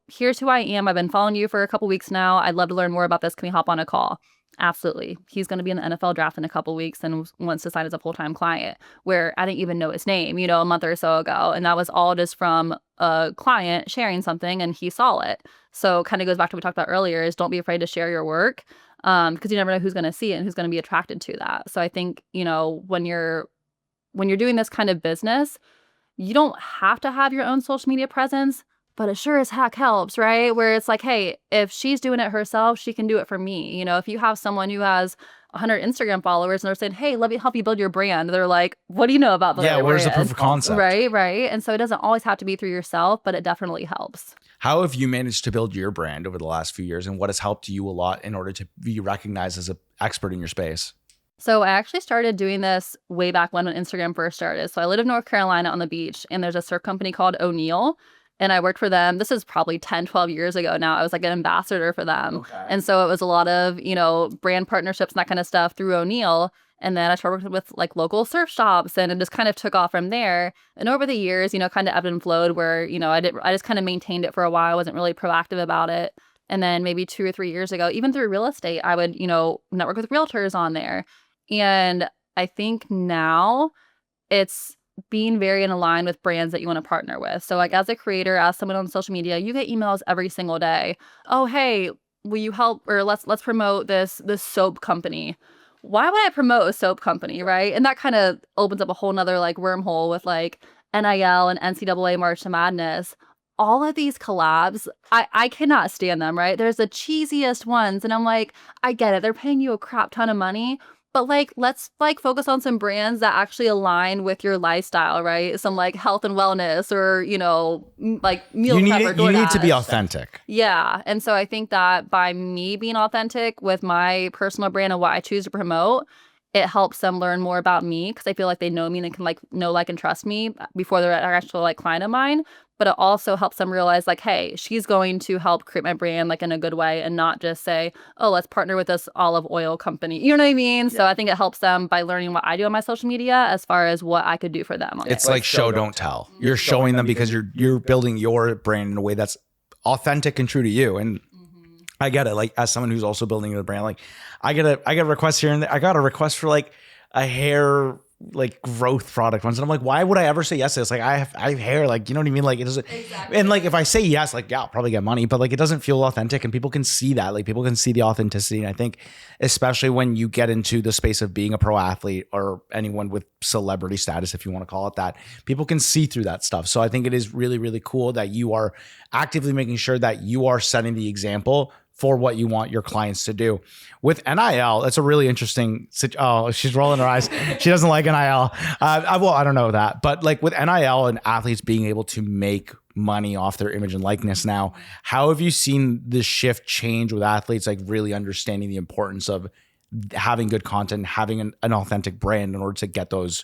here's who I am. I've been following you for a couple weeks now. I'd love to learn more about this. Can we hop on a call? Absolutely. He's going to be in the NFL draft in a couple weeks and wants to sign as a full-time client, where I didn't even know his name, a month or so ago. And that was all just from a client sharing something, and he saw it. So kind of goes back to what we talked about earlier, is don't be afraid to share your work, because you never know who's going to see it and who's going to be attracted to that. So I think, when you're doing this kind of business, you don't have to have your own social media presence, but it sure as heck helps, right? Where it's like, hey, if she's doing it herself, she can do it for me. If you have someone who has 100 Instagram followers and they're saying, hey, let me help you build your brand, they're like, what do you know about building a brand? Where's the proof of concept? Right. And so it doesn't always have to be through yourself, but it definitely helps. How have you managed to build your brand over the last few years, and what has helped you a lot in order to be recognized as an expert in your space? So I actually started doing this way back when Instagram first started. So I live in North Carolina on the beach, and there's a surf company called O'Neill, and I worked for them. This is probably 10, 12 years ago now. I was like an ambassador for them. Okay. And so it was a lot of, brand partnerships and that kind of stuff through O'Neill. And then I started working with like local surf shops, and it just kind of took off from there. And over the years, kind of ebbed and flowed, where, I just kind of maintained it for a while. I wasn't really proactive about it. And then maybe 2 or 3 years ago, even through real estate, I would, network with realtors on there. And I think now it's being very in line with brands that you want to partner with. So like as a creator, as someone on social media, you get emails every single day. Oh, hey, will you help, or let's promote this soap company. Why would I promote a soap company, right? And that kind of opens up a whole nother like wormhole with like NIL and NCAA March to Madness. All of these collabs, I cannot stand them, right? There's the cheesiest ones, and I'm like, I get it. They're paying you a crap ton of money, but like, let's like focus on some brands that actually align with your lifestyle, right? Some like health and wellness, or, like meal prep. You need to be authentic. Yeah. And so I think that by me being authentic with my personal brand and what I choose to promote, it helps them learn more about me, because I feel like they know me and can like know, like, and trust me before they're an actual like client of mine. But it also helps them realize like, hey, she's going to help create my brand like in a good way, and not just say, oh, let's partner with this olive oil company. You know what I mean? Yeah. So I think it helps them by learning what I do on my social media as far as what I could do for them. It's like show, don't tell. You're showing them because you're building your brand in a way that's authentic and true to you. And I get it. Like as someone who's also building a brand, like I get a request here and there. I got a request for like a hair like growth product once, and I'm like, why would I ever say yes to this? Like I have hair, like, you know what I mean? Like it doesn't. Exactly. And like if I say yes, like yeah, I'll probably get money, but like it doesn't feel authentic, and people can see that. Like people can see the authenticity. And I think especially when you get into the space of being a pro athlete or anyone with celebrity status, if you want to call it that, people can see through that stuff. So I think it is really, really cool that you are actively making sure that you are setting the example for what you want your clients to do. With NIL, that's a really interesting. Oh, she's rolling her eyes. She doesn't like NIL. I don't know that, but like with NIL and athletes being able to make money off their image and likeness now, how have you seen this shift change with athletes like really understanding the importance of having good content, having an authentic brand in order to get those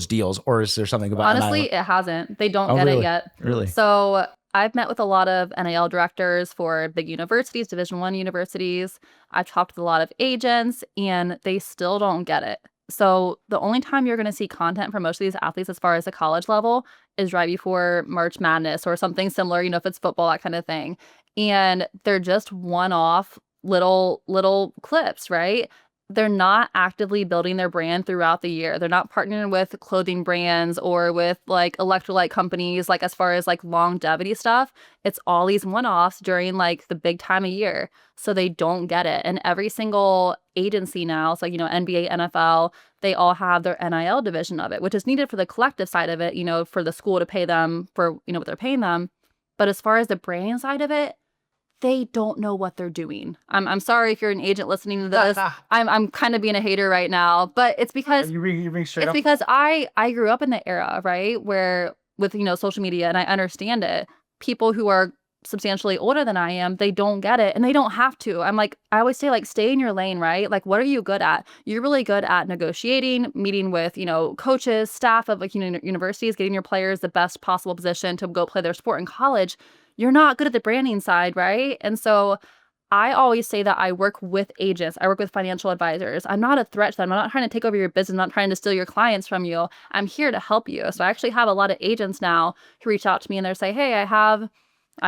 deals? Or is there something about honestly NIL? It hasn't. They don't get really? It yet. Really? So I've met with a lot of NIL directors for big universities, Division I universities. I've talked with a lot of agents, and they still don't get it. So the only time you're going to see content for most of these athletes as far as the college level is right before March Madness or something similar, if it's football, that kind of thing. And they're just one-off little clips, right? They're not actively building their brand throughout the year. They're not partnering with clothing brands or with like electrolyte companies, like as far as like longevity stuff. It's all these one-offs during like the big time of year. So they don't get it. And every single agency now, it's like, NBA, NFL, they all have their NIL division of it, which is needed for the collective side of it, for the school to pay them for, what they're paying them. But as far as the branding side of it, they don't know what they're doing. I'm sorry if you're an agent listening to this. I'm kind of being a hater right now, but it's because You're being straight it's up. because I grew up in the era, right, where with social media, and I understand it. People who are substantially older than I am, they don't get it, and they don't have to. I'm like, I always say, like, stay in your lane, right? Like, what are you good at? You're really good at negotiating, meeting with, coaches, staff of, like, universities, getting your players the best possible position to go play their sport in college. You're not good at the branding side, right? And so I always say that I work with agents. I work with financial advisors. I'm not a threat to them. I'm not trying to take over your business. I'm not trying to steal your clients from you. I'm here to help you. So I actually have a lot of agents now who reach out to me and they say, hey, I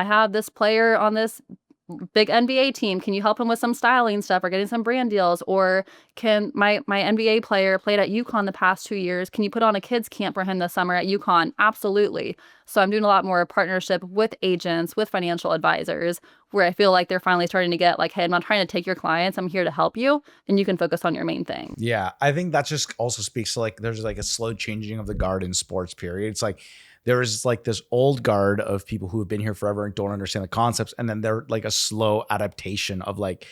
have this player on this big NBA team. Can you help him with some styling stuff or getting some brand deals? Or can my NBA player played at UConn the past 2 years? Can you put on a kids camp for him this summer at UConn? Absolutely. So I'm doing a lot more partnership with agents, with financial advisors, where I feel like they're finally starting to get like, hey, I'm not trying to take your clients. I'm here to help you. And you can focus on your main thing. Yeah. I think that just also speaks to like, there's like a slow changing of the guard in sports, period. It's like, there is like this old guard of people who have been here forever and don't understand the concepts. And then they're like a slow adaptation of like,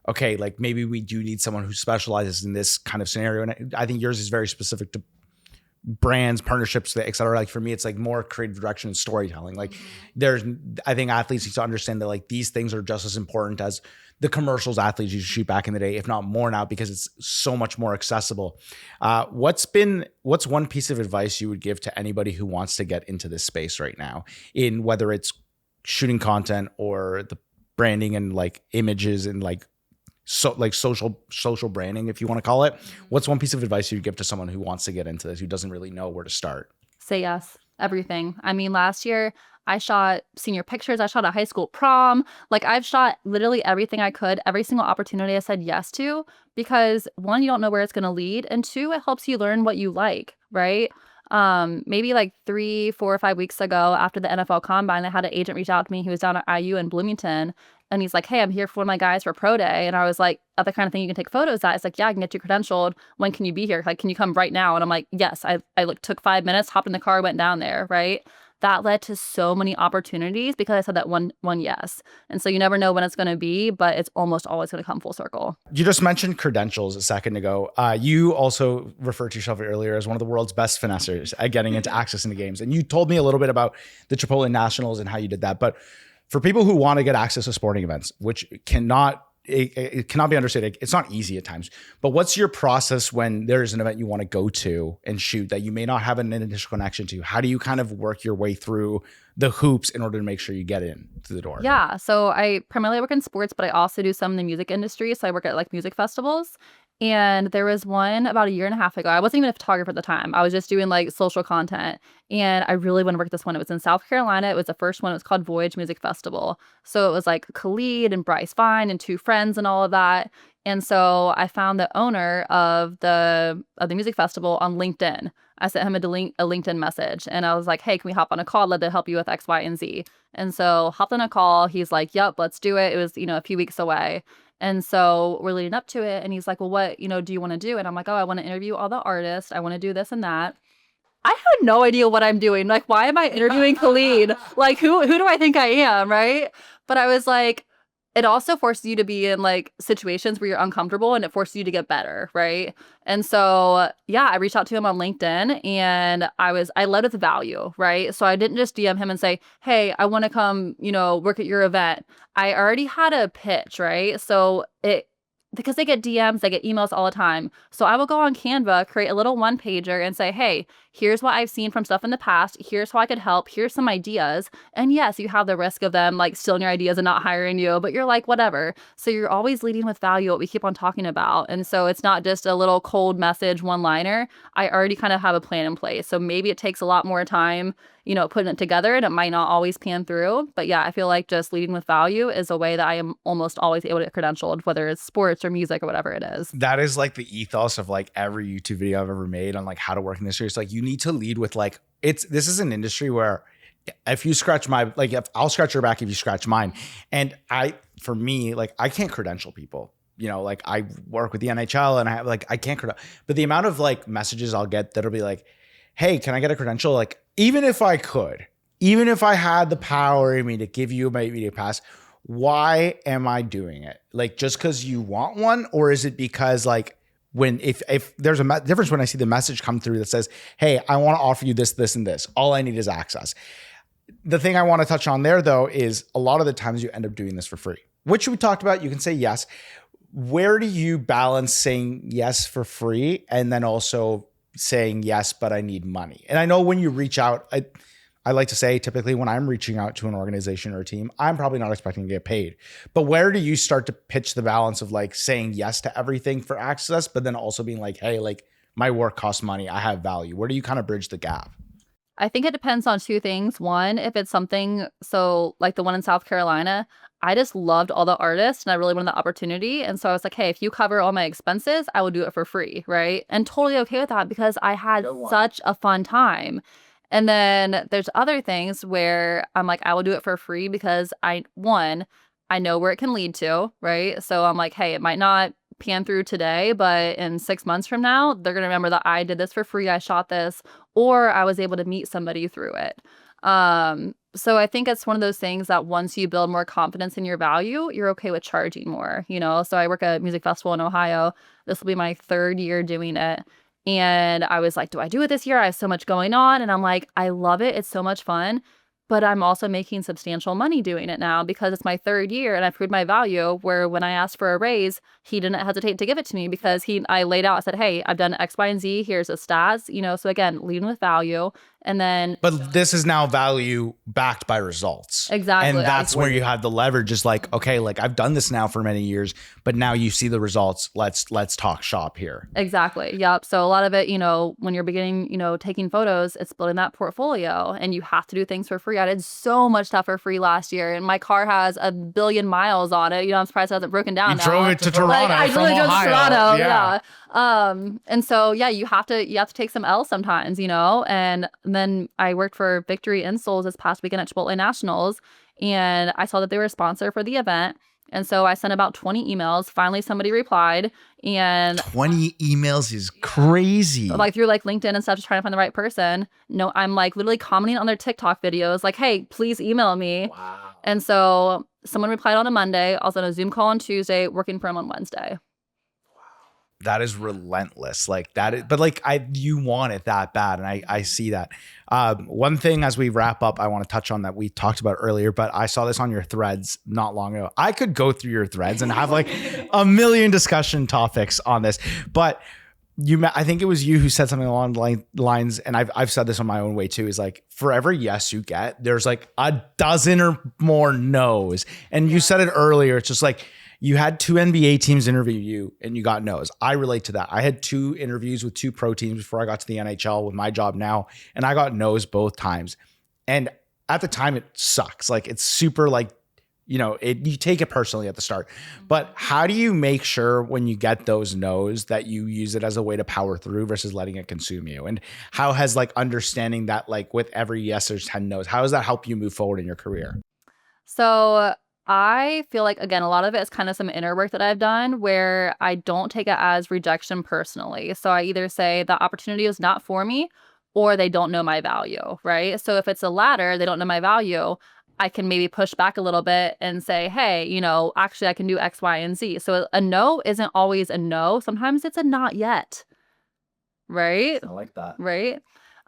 okay, like maybe we do need someone who specializes in this kind of scenario. And I think yours is very specific to brands, partnerships, et cetera. Like for me, it's like more creative direction and storytelling. Like I think athletes need to understand that like these things are just as important as the commercials athletes used to shoot back in the day, if not more now, because it's so much more accessible. What's one piece of advice you would give to anybody who wants to get into this space right now, in whether it's shooting content or the branding and like images and like social branding, if you want to call it? What's one piece of advice you'd give to someone who wants to get into this, who doesn't really know where to start? Say yes, everything. I mean, last year I shot senior pictures. I shot a high school prom. Like, I've shot literally everything I could, every single opportunity I said yes to, because one, you don't know where it's going to lead. And two, it helps you learn what you like, right? Maybe like 3, 4, or 5 weeks ago after the NFL Combine, I had an agent reach out to me. He was down at IU in Bloomington. And he's like, hey, I'm here for one of my guys for pro day. And I was like, the kind of thing you can take photos at. It's like, yeah, I can get you credentialed. When can you be here? Like, can you come right now? And I'm like, yes. I took 5 minutes, hopped in the car, went down there, right? That led to so many opportunities because I said that one yes. And so you never know when it's going to be, but it's almost always going to come full circle. You just mentioned credentials a second ago. You also referred to yourself earlier as one of the world's best finessers at getting into access into games. And you told me a little bit about the Chipotle Nationals and how you did that. But for people who want to get access to sporting events, which it cannot be understated, it's not easy at times. But what's your process when there's an event you want to go to and shoot that you may not have an initial connection to? How do you kind of work your way through the hoops in order to make sure you get in to the door? Yeah. So I primarily work in sports, but I also do some in the music industry. So I work at like music festivals. And there was one about 1.5 years ago. I wasn't even a photographer at the time. I was just doing like social content. And I really want to work this one. It was in South Carolina. It was the first one. It was called Voyage Music Festival. So it was like Khalid and Bryce Vine and 2 friends and all of that. And so I found the owner of the music festival on LinkedIn. I sent him a LinkedIn message and I was like, hey, can we hop on a call? Let them help you with X, Y, and Z. And so hopped on a call. He's like, yep, let's do it. It was, a few weeks away. And so we're leading up to it. And he's like, well, what, do you want to do? And I'm like, oh, I want to interview all the artists. I want to do this and that. I had no idea what I'm doing. Like, why am I interviewing Khalid? Like, who do I think I am? Right. But I was like, it also forces you to be in like situations where you're uncomfortable and it forces you to get better. Right. And so, yeah, I reached out to him on LinkedIn and I led with value. Right. So I didn't just DM him and say, hey, I want to come, work at your event. I already had a pitch. Right. So because they get DMs, they get emails all the time. So I will go on Canva, create a little 1-pager and say, hey, here's what I've seen from stuff in the past. Here's how I could help. Here's some ideas. And yes, you have the risk of them like stealing your ideas and not hiring you, but you're like, whatever. So you're always leading with value, what we keep on talking about. And so it's not just a little cold message, one-liner. I already kind of have a plan in place. So maybe it takes a lot more time, putting it together and it might not always pan through. But yeah, I feel like just leading with value is a way that I am almost always able to get credentialed, whether it's sports or music or whatever it is. That is like the ethos of like every YouTube video I've ever made on like how to work in this industry. It's like, you need to lead with like, this is an industry where if you scratch if I'll scratch your back if you scratch mine. And for me, like I can't credential people. Like I work with the NHL and I can't credential, but the amount of like messages I'll get that'll be like, hey, can I get a credential? Like, even if I had the power in me to give you a media pass, why am I doing it? Like, just because you want one, or is it because like if there's a difference when I see the message come through that says, hey, I want to offer you this, this, and this. All I need is access. The thing I want to touch on there though is a lot of the times you end up doing this for free, which we talked about. You can say yes. Where do you balance saying yes for free and then also saying yes, but I need money? And I know when you reach out, I like to say typically when I'm reaching out to an organization or a team, I'm probably not expecting to get paid. But where do you start to pitch the balance of like saying yes to everything for access, but then also being like, hey, like my work costs money, I have value? Where do you kind of bridge the gap? I think it depends on two things. One, if it's something, so like the one in South Carolina, I just loved all the artists and I really wanted the opportunity. And so I was like, hey, if you cover all my expenses, I will do it for free, right? And totally okay with that because I had such a fun time. And then there's other things where I'm like, I will do it for free because I know where it can lead to, right? So I'm like, hey, it might not pan through today, but in 6 months from now, they're going to remember that I did this for free. I shot this, or I was able to meet somebody through it. So I think it's one of those things that once you build more confidence in your value, you're okay with charging more, you know? So I work at a music festival in Ohio. This will be my 3rd year doing it. And I was like, do I do it this year? I have so much going on. And I'm like, I love it. It's so much fun. But I'm also making substantial money doing it now because it's my 3rd year and I proved my value, where when I asked for a raise, he didn't hesitate to give it to me because I laid out, I said, hey, I've done X, Y, and Z. Here's the stats, you know? So again, leading with value. And then, but this is now value backed by results. Exactly. And that's where you have the leverage is like, okay, like I've done this now for many years, but now you see the results. Let's talk shop here. Exactly. Yep. So a lot of it, you know, when you're beginning, you know, taking photos, it's building that portfolio and you have to do things for free. I did so much stuff for free last year and my car has 1 billion miles on it. You know, I'm surprised it hasn't broken down. You drove it to Toronto. I from really drove to Ohio. Toronto. Yeah. And so, yeah, you have to take some L's sometimes, you know, and then I worked for Victory Insoles this past weekend at Chipotle Nationals and I saw that they were a sponsor for the event. And so I sent about 20 emails. Finally, somebody replied and 20 emails is crazy. Like through like LinkedIn and stuff, just trying to find the right person. No, I'm like literally commenting on their TikTok videos like, hey, please email me. Wow. And so someone replied on a Monday. I was on a Zoom call on Tuesday, working for him on Wednesday. That is relentless. Like that is, but like you want it that bad. And I see that. One thing as we wrap up, I want to touch on that we talked about earlier, but I saw this on your threads not long ago. I could go through your threads and have like a million discussion topics on this, but I think it was you who said something along the lines, and I've said this on my own way too, is like for every yes you get, there's like a dozen or more no's. And you said it earlier. It's just like, you had 2 NBA teams interview you and you got no's. I relate to that. I had 2 interviews with 2 pro teams before I got to the NHL with my job now, and I got no's both times. And at the time it sucks. Like it's super like, you know, you take it personally at the start. But how do you make sure when you get those no's that you use it as a way to power through versus letting it consume you? And how has like understanding that like with every yes there's 10 no's, how does that help you move forward in your career? So I feel like, again, a lot of it is kind of some inner work that I've done where I don't take it as rejection personally. So I either say the opportunity is not for me or they don't know my value, right? So if it's the latter, they don't know my value, I can maybe push back a little bit and say, hey, you know, actually I can do X, Y, and Z. So a no isn't always a no. Sometimes it's a not yet, right? I like that. Right?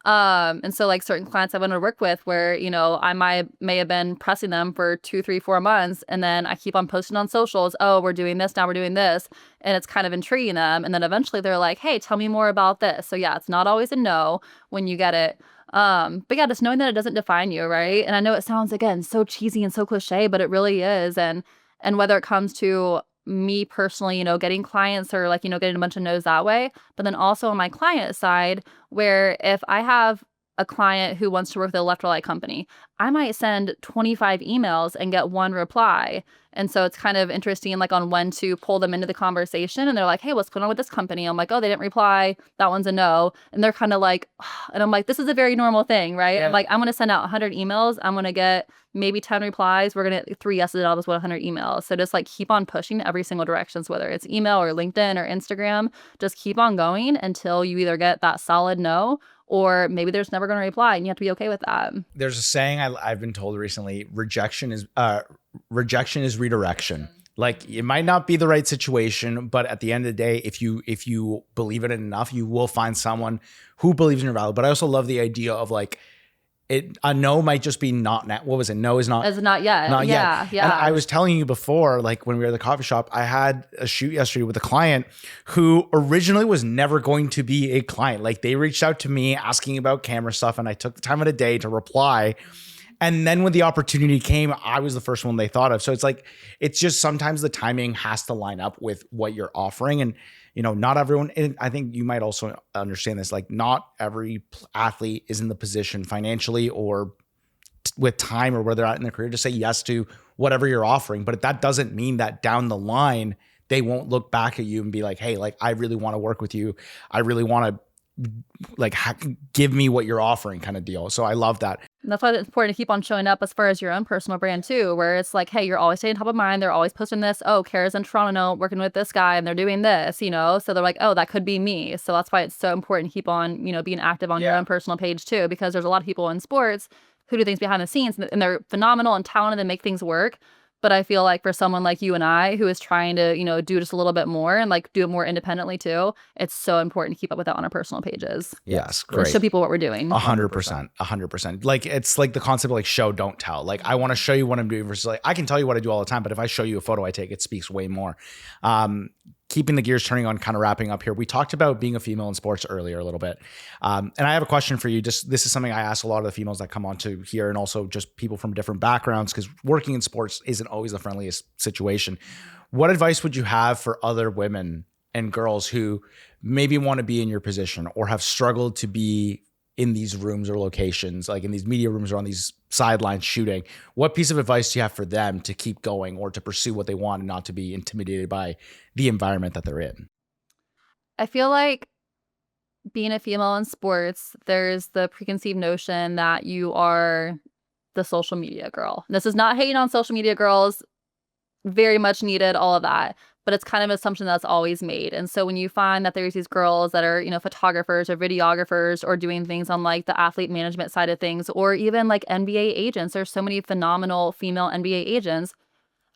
And so like certain clients I want to work with where, you know, I may have been pressing them for 2, 3, 4 months. And then I keep on posting on socials. Oh, we're doing this. Now we're doing this. And it's kind of intriguing them. And then eventually they're like, hey, tell me more about this. So yeah, it's not always a no when you get it. But yeah, just knowing that it doesn't define you. Right. And I know it sounds, again, so cheesy and so cliche, but it really is. And whether it comes to me personally, you know, getting clients or like, you know, getting a bunch of no's that way. But then also on my client side, where if I have a client who wants to work with an electrolyte company, I might send 25 emails and get 1 reply. And so it's kind of interesting, like on when to pull them into the conversation. And they're like, hey, what's going on with this company? I'm like, oh, they didn't reply. That one's a no. And they're kind of like, and I'm like, this is a very normal thing, right? Yeah. I'm like, I'm going to send out 100 emails. I'm going to get maybe 10 replies. We're going to get 3 yeses out of those 100 emails. So just like keep on pushing every single direction, so whether it's email or LinkedIn or Instagram, just keep on going until you either get that solid no or maybe they're just never going to reply, and you have to be okay with that. There's a saying I've been told recently: rejection is redirection. Like, it might not be the right situation, but at the end of the day, if you believe in it enough, you will find someone who believes in your value. But I also love the idea of like, a no might just be not now. What was it? No is not. As not yet. Not Yeah. yet. Yeah. And I was telling you before, like when we were at the coffee shop, I had a shoot yesterday with a client who originally was never going to be a client. Like, they reached out to me asking about camera stuff, and I took the time of the day to reply. And then when the opportunity came, I was the first one they thought of. So it's like, it's just sometimes the timing has to line up with what you're offering. And, you know, not everyone, and I think you might also understand this, like not every athlete is in the position financially or with time or where they're at in their career to say yes to whatever you're offering. But that doesn't mean that down the line, they won't look back at you and be like, hey, like, I really want to work with you. I really want to like give me what you're offering, kind of deal. So I love that. And that's why it's important to keep on showing up as far as your own personal brand too, where it's like, hey, you're always staying top of mind. They're always posting this. Oh, Caras in Toronto working with this guy and they're doing this, you know? So they're like, oh, that could be me. So that's why it's so important to keep on, you know, being active on your own personal page too, because there's a lot of people in sports who do things behind the scenes and they're phenomenal and talented and make things work. But I feel like for someone like you and I who is trying to, you know, do just a little bit more and like do it more independently too, it's so important to keep up with that on our personal pages. Yes, great. Show people what we're doing. 100%. 100%. Like, it's like the concept of like show, don't tell. Like, I want to show you what I'm doing versus like, I can tell you what I do all the time, but if I show you a photo I take, it speaks way more. Keeping the gears turning on, kind of wrapping up here. We talked about being a female in sports earlier a little bit. And I have a question for you. Just, this is something I ask a lot of the females that come on to here, and also just people from different backgrounds, because working in sports isn't always the friendliest situation. What advice would you have for other women and girls who maybe want to be in your position or have struggled to be in these rooms or locations, like in these media rooms or on these sidelines shooting? What piece of advice do you have for them to keep going or to pursue what they want and not to be intimidated by the environment that they're in? I feel like being a female in sports, there's the preconceived notion that you are the social media girl. This is not hating on social media girls, very much needed, all of that. But it's kind of an assumption that's always made. And so when you find that there's these girls that are, you know, photographers or videographers or doing things on like the athlete management side of things, or even like NBA agents, there's so many phenomenal female NBA agents.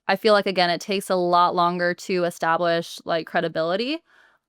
I feel like, again, it takes a lot longer to establish like credibility.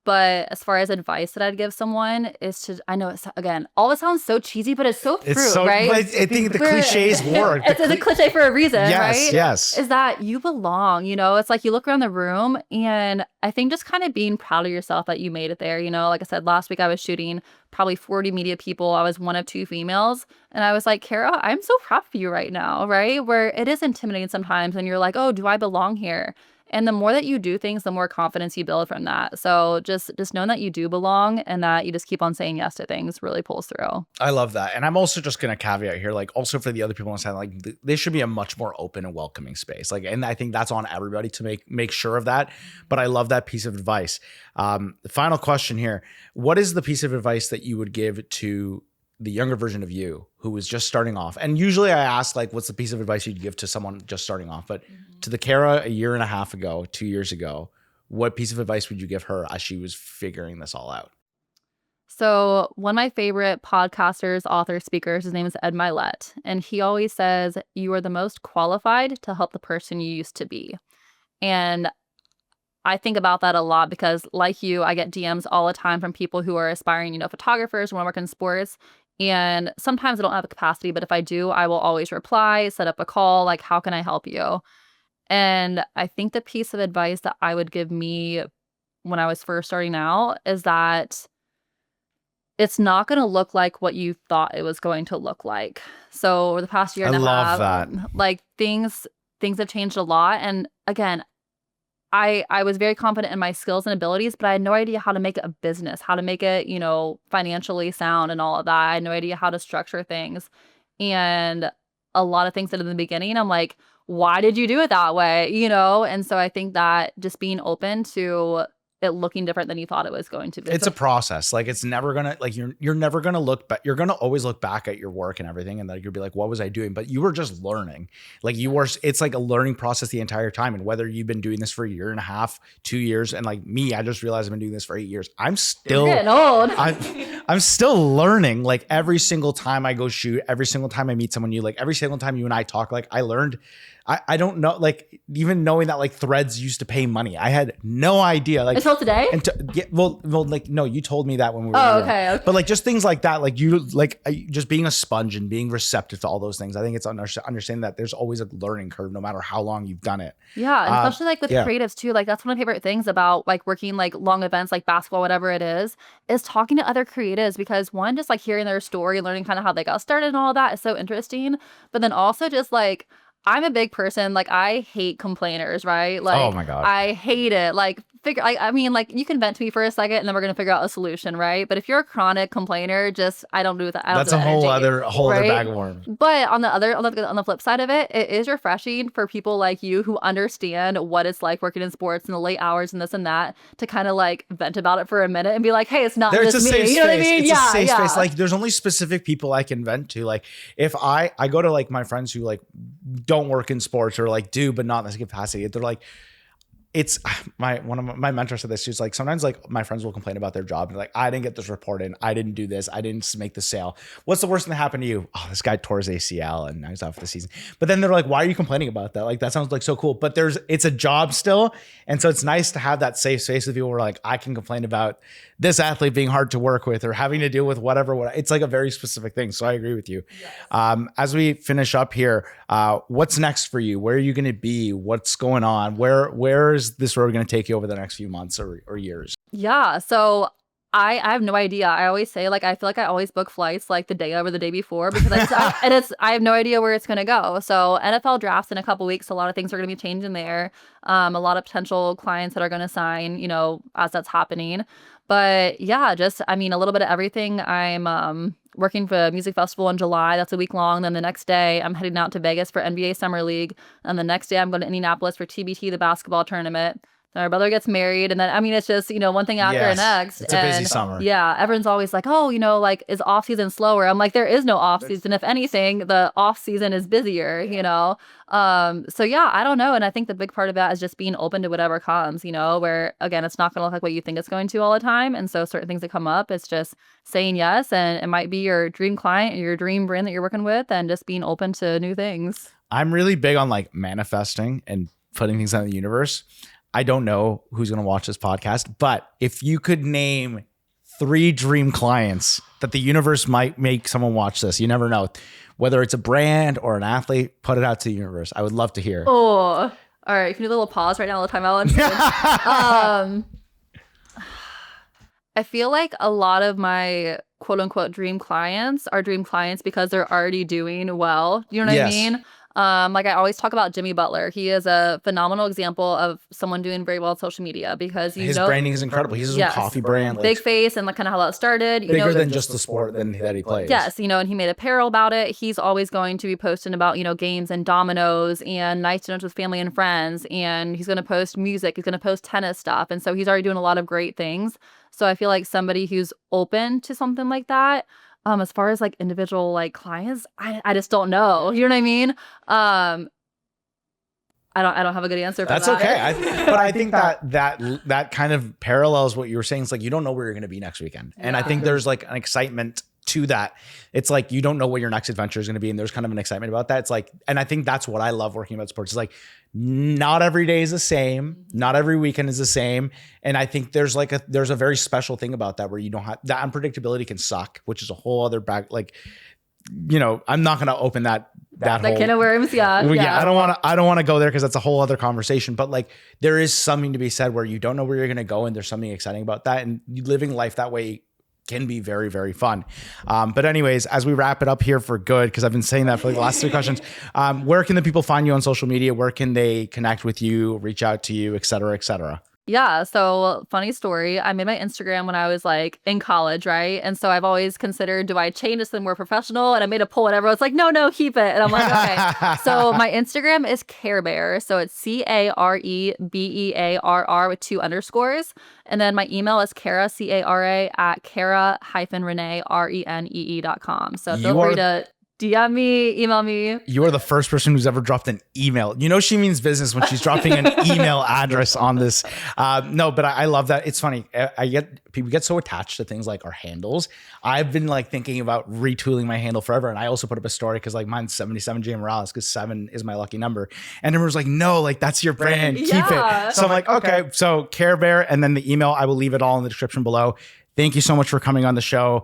But as far as advice that I'd give someone is to, I know it's, again, all this sounds so cheesy, but it's so true, right? I think the cliches work. It's a cliche for a reason, right? Yes. Is that you belong, you know? It's like you look around the room, and I think just kind of being proud of yourself that you made it there, you know? Like I said, last week I was shooting probably 40 media people. I was one of 2 females. And I was like, Cara, I'm so proud of you right now, right? Where it is intimidating sometimes, and you're like, oh, do I belong here? And the more that you do things, the more confidence you build from that. So just knowing that you do belong and that you just keep on saying yes to things really pulls through. I love that. And I'm also just going to caveat here, like, also for the other people on the side, like, this should be a much more open and welcoming space. Like, and I think that's on everybody to make sure of that. But I love that piece of advice. The final question here. What is the piece of advice that you would give to the younger version of you who was just starting off? And usually I ask, like, what's the piece of advice you'd give to someone just starting off? But to the Cara a year and a half ago, 2 years ago, what piece of advice would you give her as she was figuring this all out? So one of my favorite podcasters, authors, speakers, his name is Ed Milet. And he always says, you are the most qualified to help the person you used to be. And I think about that a lot because, like you, I get DMs all the time from people who are aspiring, you know, photographers, want to work in sports. And sometimes I don't have the capacity, but if I do, I will always reply, set up a call, like, how can I help you? And I think the piece of advice that I would give me when I was first starting out is that it's not going to look like what you thought it was going to look like. So over the past year and a half, that. Like things have changed a lot. And again, I was very confident in my skills and abilities, but I had no idea how to make it a business, how to make it, you know, financially sound and all of that. I had no idea how to structure things. And a lot of things that in the beginning, I'm like, why did you do it that way? You know? And so I think that just being open to it looking different than you thought it was going to be. It's a process. Like it's never gonna, like you're never gonna look back. You're gonna always look back at your work and everything, and then you'll be like, what was I doing? But you were just learning. Like it's like a learning process the entire time. And whether you've been doing this for a year and a half, 2 years, and like me, I just realized I've been doing this for 8 years. I'm still getting old. I'm still learning. Like every single time I go shoot, every single time I meet someone new, like every single time you and I talk, like I learned. I don't know, like even knowing that like Threads used to pay money, I had no idea. Like until today. Well, like no, you told me that when we were. Oh, okay. But like just things like that, like just being a sponge and being receptive to all those things. I think it's understanding that there's always a learning curve, no matter how long you've done it. Yeah, and especially like with creatives too. Like that's one of my favorite things about like working like long events, like basketball, whatever it is talking to other creatives, because one, just like hearing their story, learning kind of how they got started and all that is so interesting. But then also just like, I'm a big person. Like I hate complainers, right? Like, oh my God, I hate it. Like I mean, like you can vent to me for a second and then we're going to figure out a solution, right? But if you're a chronic complainer, I don't do that. That's a whole other bag of worms. But on the flip side of it, it is refreshing for people like you who understand what it's like working in sports and the late hours and this and that to kind of like vent about it for a minute and be like, hey, it's not just me. You know what I mean? It's a safe space. Like there's only specific people I can vent to. Like if I go to like my friends who like don't work in sports or like do, but not in this capacity, they're like, it's one of my mentors said this. She's like, sometimes like my friends will complain about their job and like, I didn't get this report in, I didn't do this, I didn't make the sale. What's the worst thing that happened to you? Oh, this guy tore his ACL and now he's out for the season. But then they're like, why are you complaining about that? Like that sounds like so cool. But it's a job still, and so it's nice to have that safe space with people where like I can complain about this athlete being hard to work with or having to deal with whatever. It's like a very specific thing. So I agree with you. Yes. As we finish up here, what's next for you? Where are you going to be? What's going on? Where is this road going to take you over the next few months or years? Yeah. So I have no idea. I always say like I feel like I always book flights like the day of or the day before because I have no idea where it's going to go. So NFL drafts in a couple weeks. A lot of things are going to be changing there. A lot of potential clients that are going to sign, as that's happening. But yeah, a little bit of everything. I'm working for a music festival in July. That's a week long. Then the next day I'm heading out to Vegas for NBA Summer League. And the next day I'm going to Indianapolis for TBT, the basketball tournament. Then our brother gets married. And then, it's just, one thing after the next. It's a busy summer. Yeah. Everyone's always like, oh, like is off season slower? I'm like, there is no off season. If anything, the off season is busier, So yeah, I don't know. And I think the big part of that is just being open to whatever comes, where again, it's not going to look like what you think it's going to all the time. And so certain things that come up, it's just saying yes. And it might be your dream client or your dream brand that you're working with and just being open to new things. I'm really big on like manifesting and putting things out in the universe. I don't know who's going to watch this podcast, but if you could name 3 dream clients that the universe might make someone watch this, you never know. Whether it's a brand or an athlete, put it out to the universe. I would love to hear. Oh, all right. Can you do a little pause right now? A little time out. I feel like a lot of my quote unquote dream clients are dream clients because they're already doing well. You know what I mean? Like I always talk about Jimmy Butler. He is a phenomenal example of someone doing very well on social media because his branding is incredible. He's a coffee brand, big face, and like kind of how that started. Bigger than just the sport that he plays. Yes, and he made apparel about it. He's always going to be posting about games and dominoes and nice dinners with family and friends, and he's going to post music. He's going to post tennis stuff, and so he's already doing a lot of great things. So I feel like somebody who's open to something like that. As far as like individual like clients, I just don't know. You know what I mean? I don't have a good answer for that. That's okay. But I think that kind of parallels what you were saying. It's like you don't know where you're going to be next weekend, and I think there's like an excitement to that. It's like you don't know what your next adventure is going to be, and there's kind of an excitement about that. It's like, and I think that's what I love working about sports. It's like not every day is the same, not every weekend is the same, and I think there's a very special thing about that where you don't have that unpredictability can suck, which is a whole other bag. Like, I'm not going to open that whole can of worms. Yeah. I don't want to go there because that's a whole other conversation. But like, there is something to be said where you don't know where you're going to go, and there's something exciting about that, and living life that way can be very, very fun. But anyways, as we wrap it up here for good, because I've been saying that for like the last 3 questions, where can the people find you on social media? Where can they connect with you, reach out to you, et cetera, et cetera? Yeah. So funny story. I made my Instagram when I was like in college, right? And so I've always considered, do I change this to more professional? And I made a poll and everyone's like, no, keep it. And I'm like, okay. So my Instagram is Care Bear. So it's CareBearr with 2 underscores. And then my email is Cara, Cara at Cara-Renee.com. So feel free to DM me, email me. You are the first person who's ever dropped an email. You know she means business when she's dropping an email address on this. No, but I love that. It's funny. People get so attached to things like our handles. I've been like thinking about retooling my handle forever. And I also put up a story because like mine's 77J Morales because 7 is my lucky number. And everyone's like, no, like that's your brand. Keep it. So I'm like, okay. So Care Bear and then the email, I will leave it all in the description below. Thank you so much for coming on the show.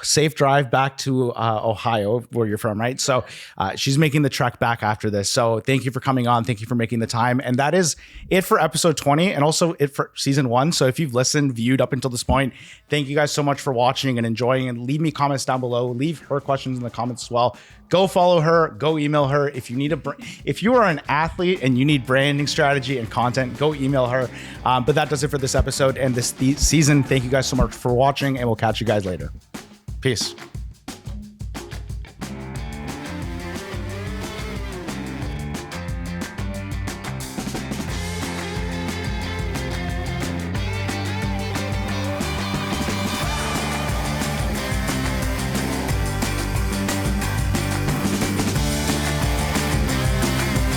Safe drive back to Ohio, where you're from, right? So she's making the trek back after this. So thank you for coming on. Thank you for making the time. And that is it for episode 20 and also it for season 1. So if you've listened, viewed up until this point, thank you guys so much for watching and enjoying. And leave me comments down below. Leave her questions in the comments as well. Go follow her. Go email her. If you are an athlete and you need branding strategy and content, go email her. But that does it for this episode and this season. Thank you guys so much for watching, and we'll catch you guys later. Peace.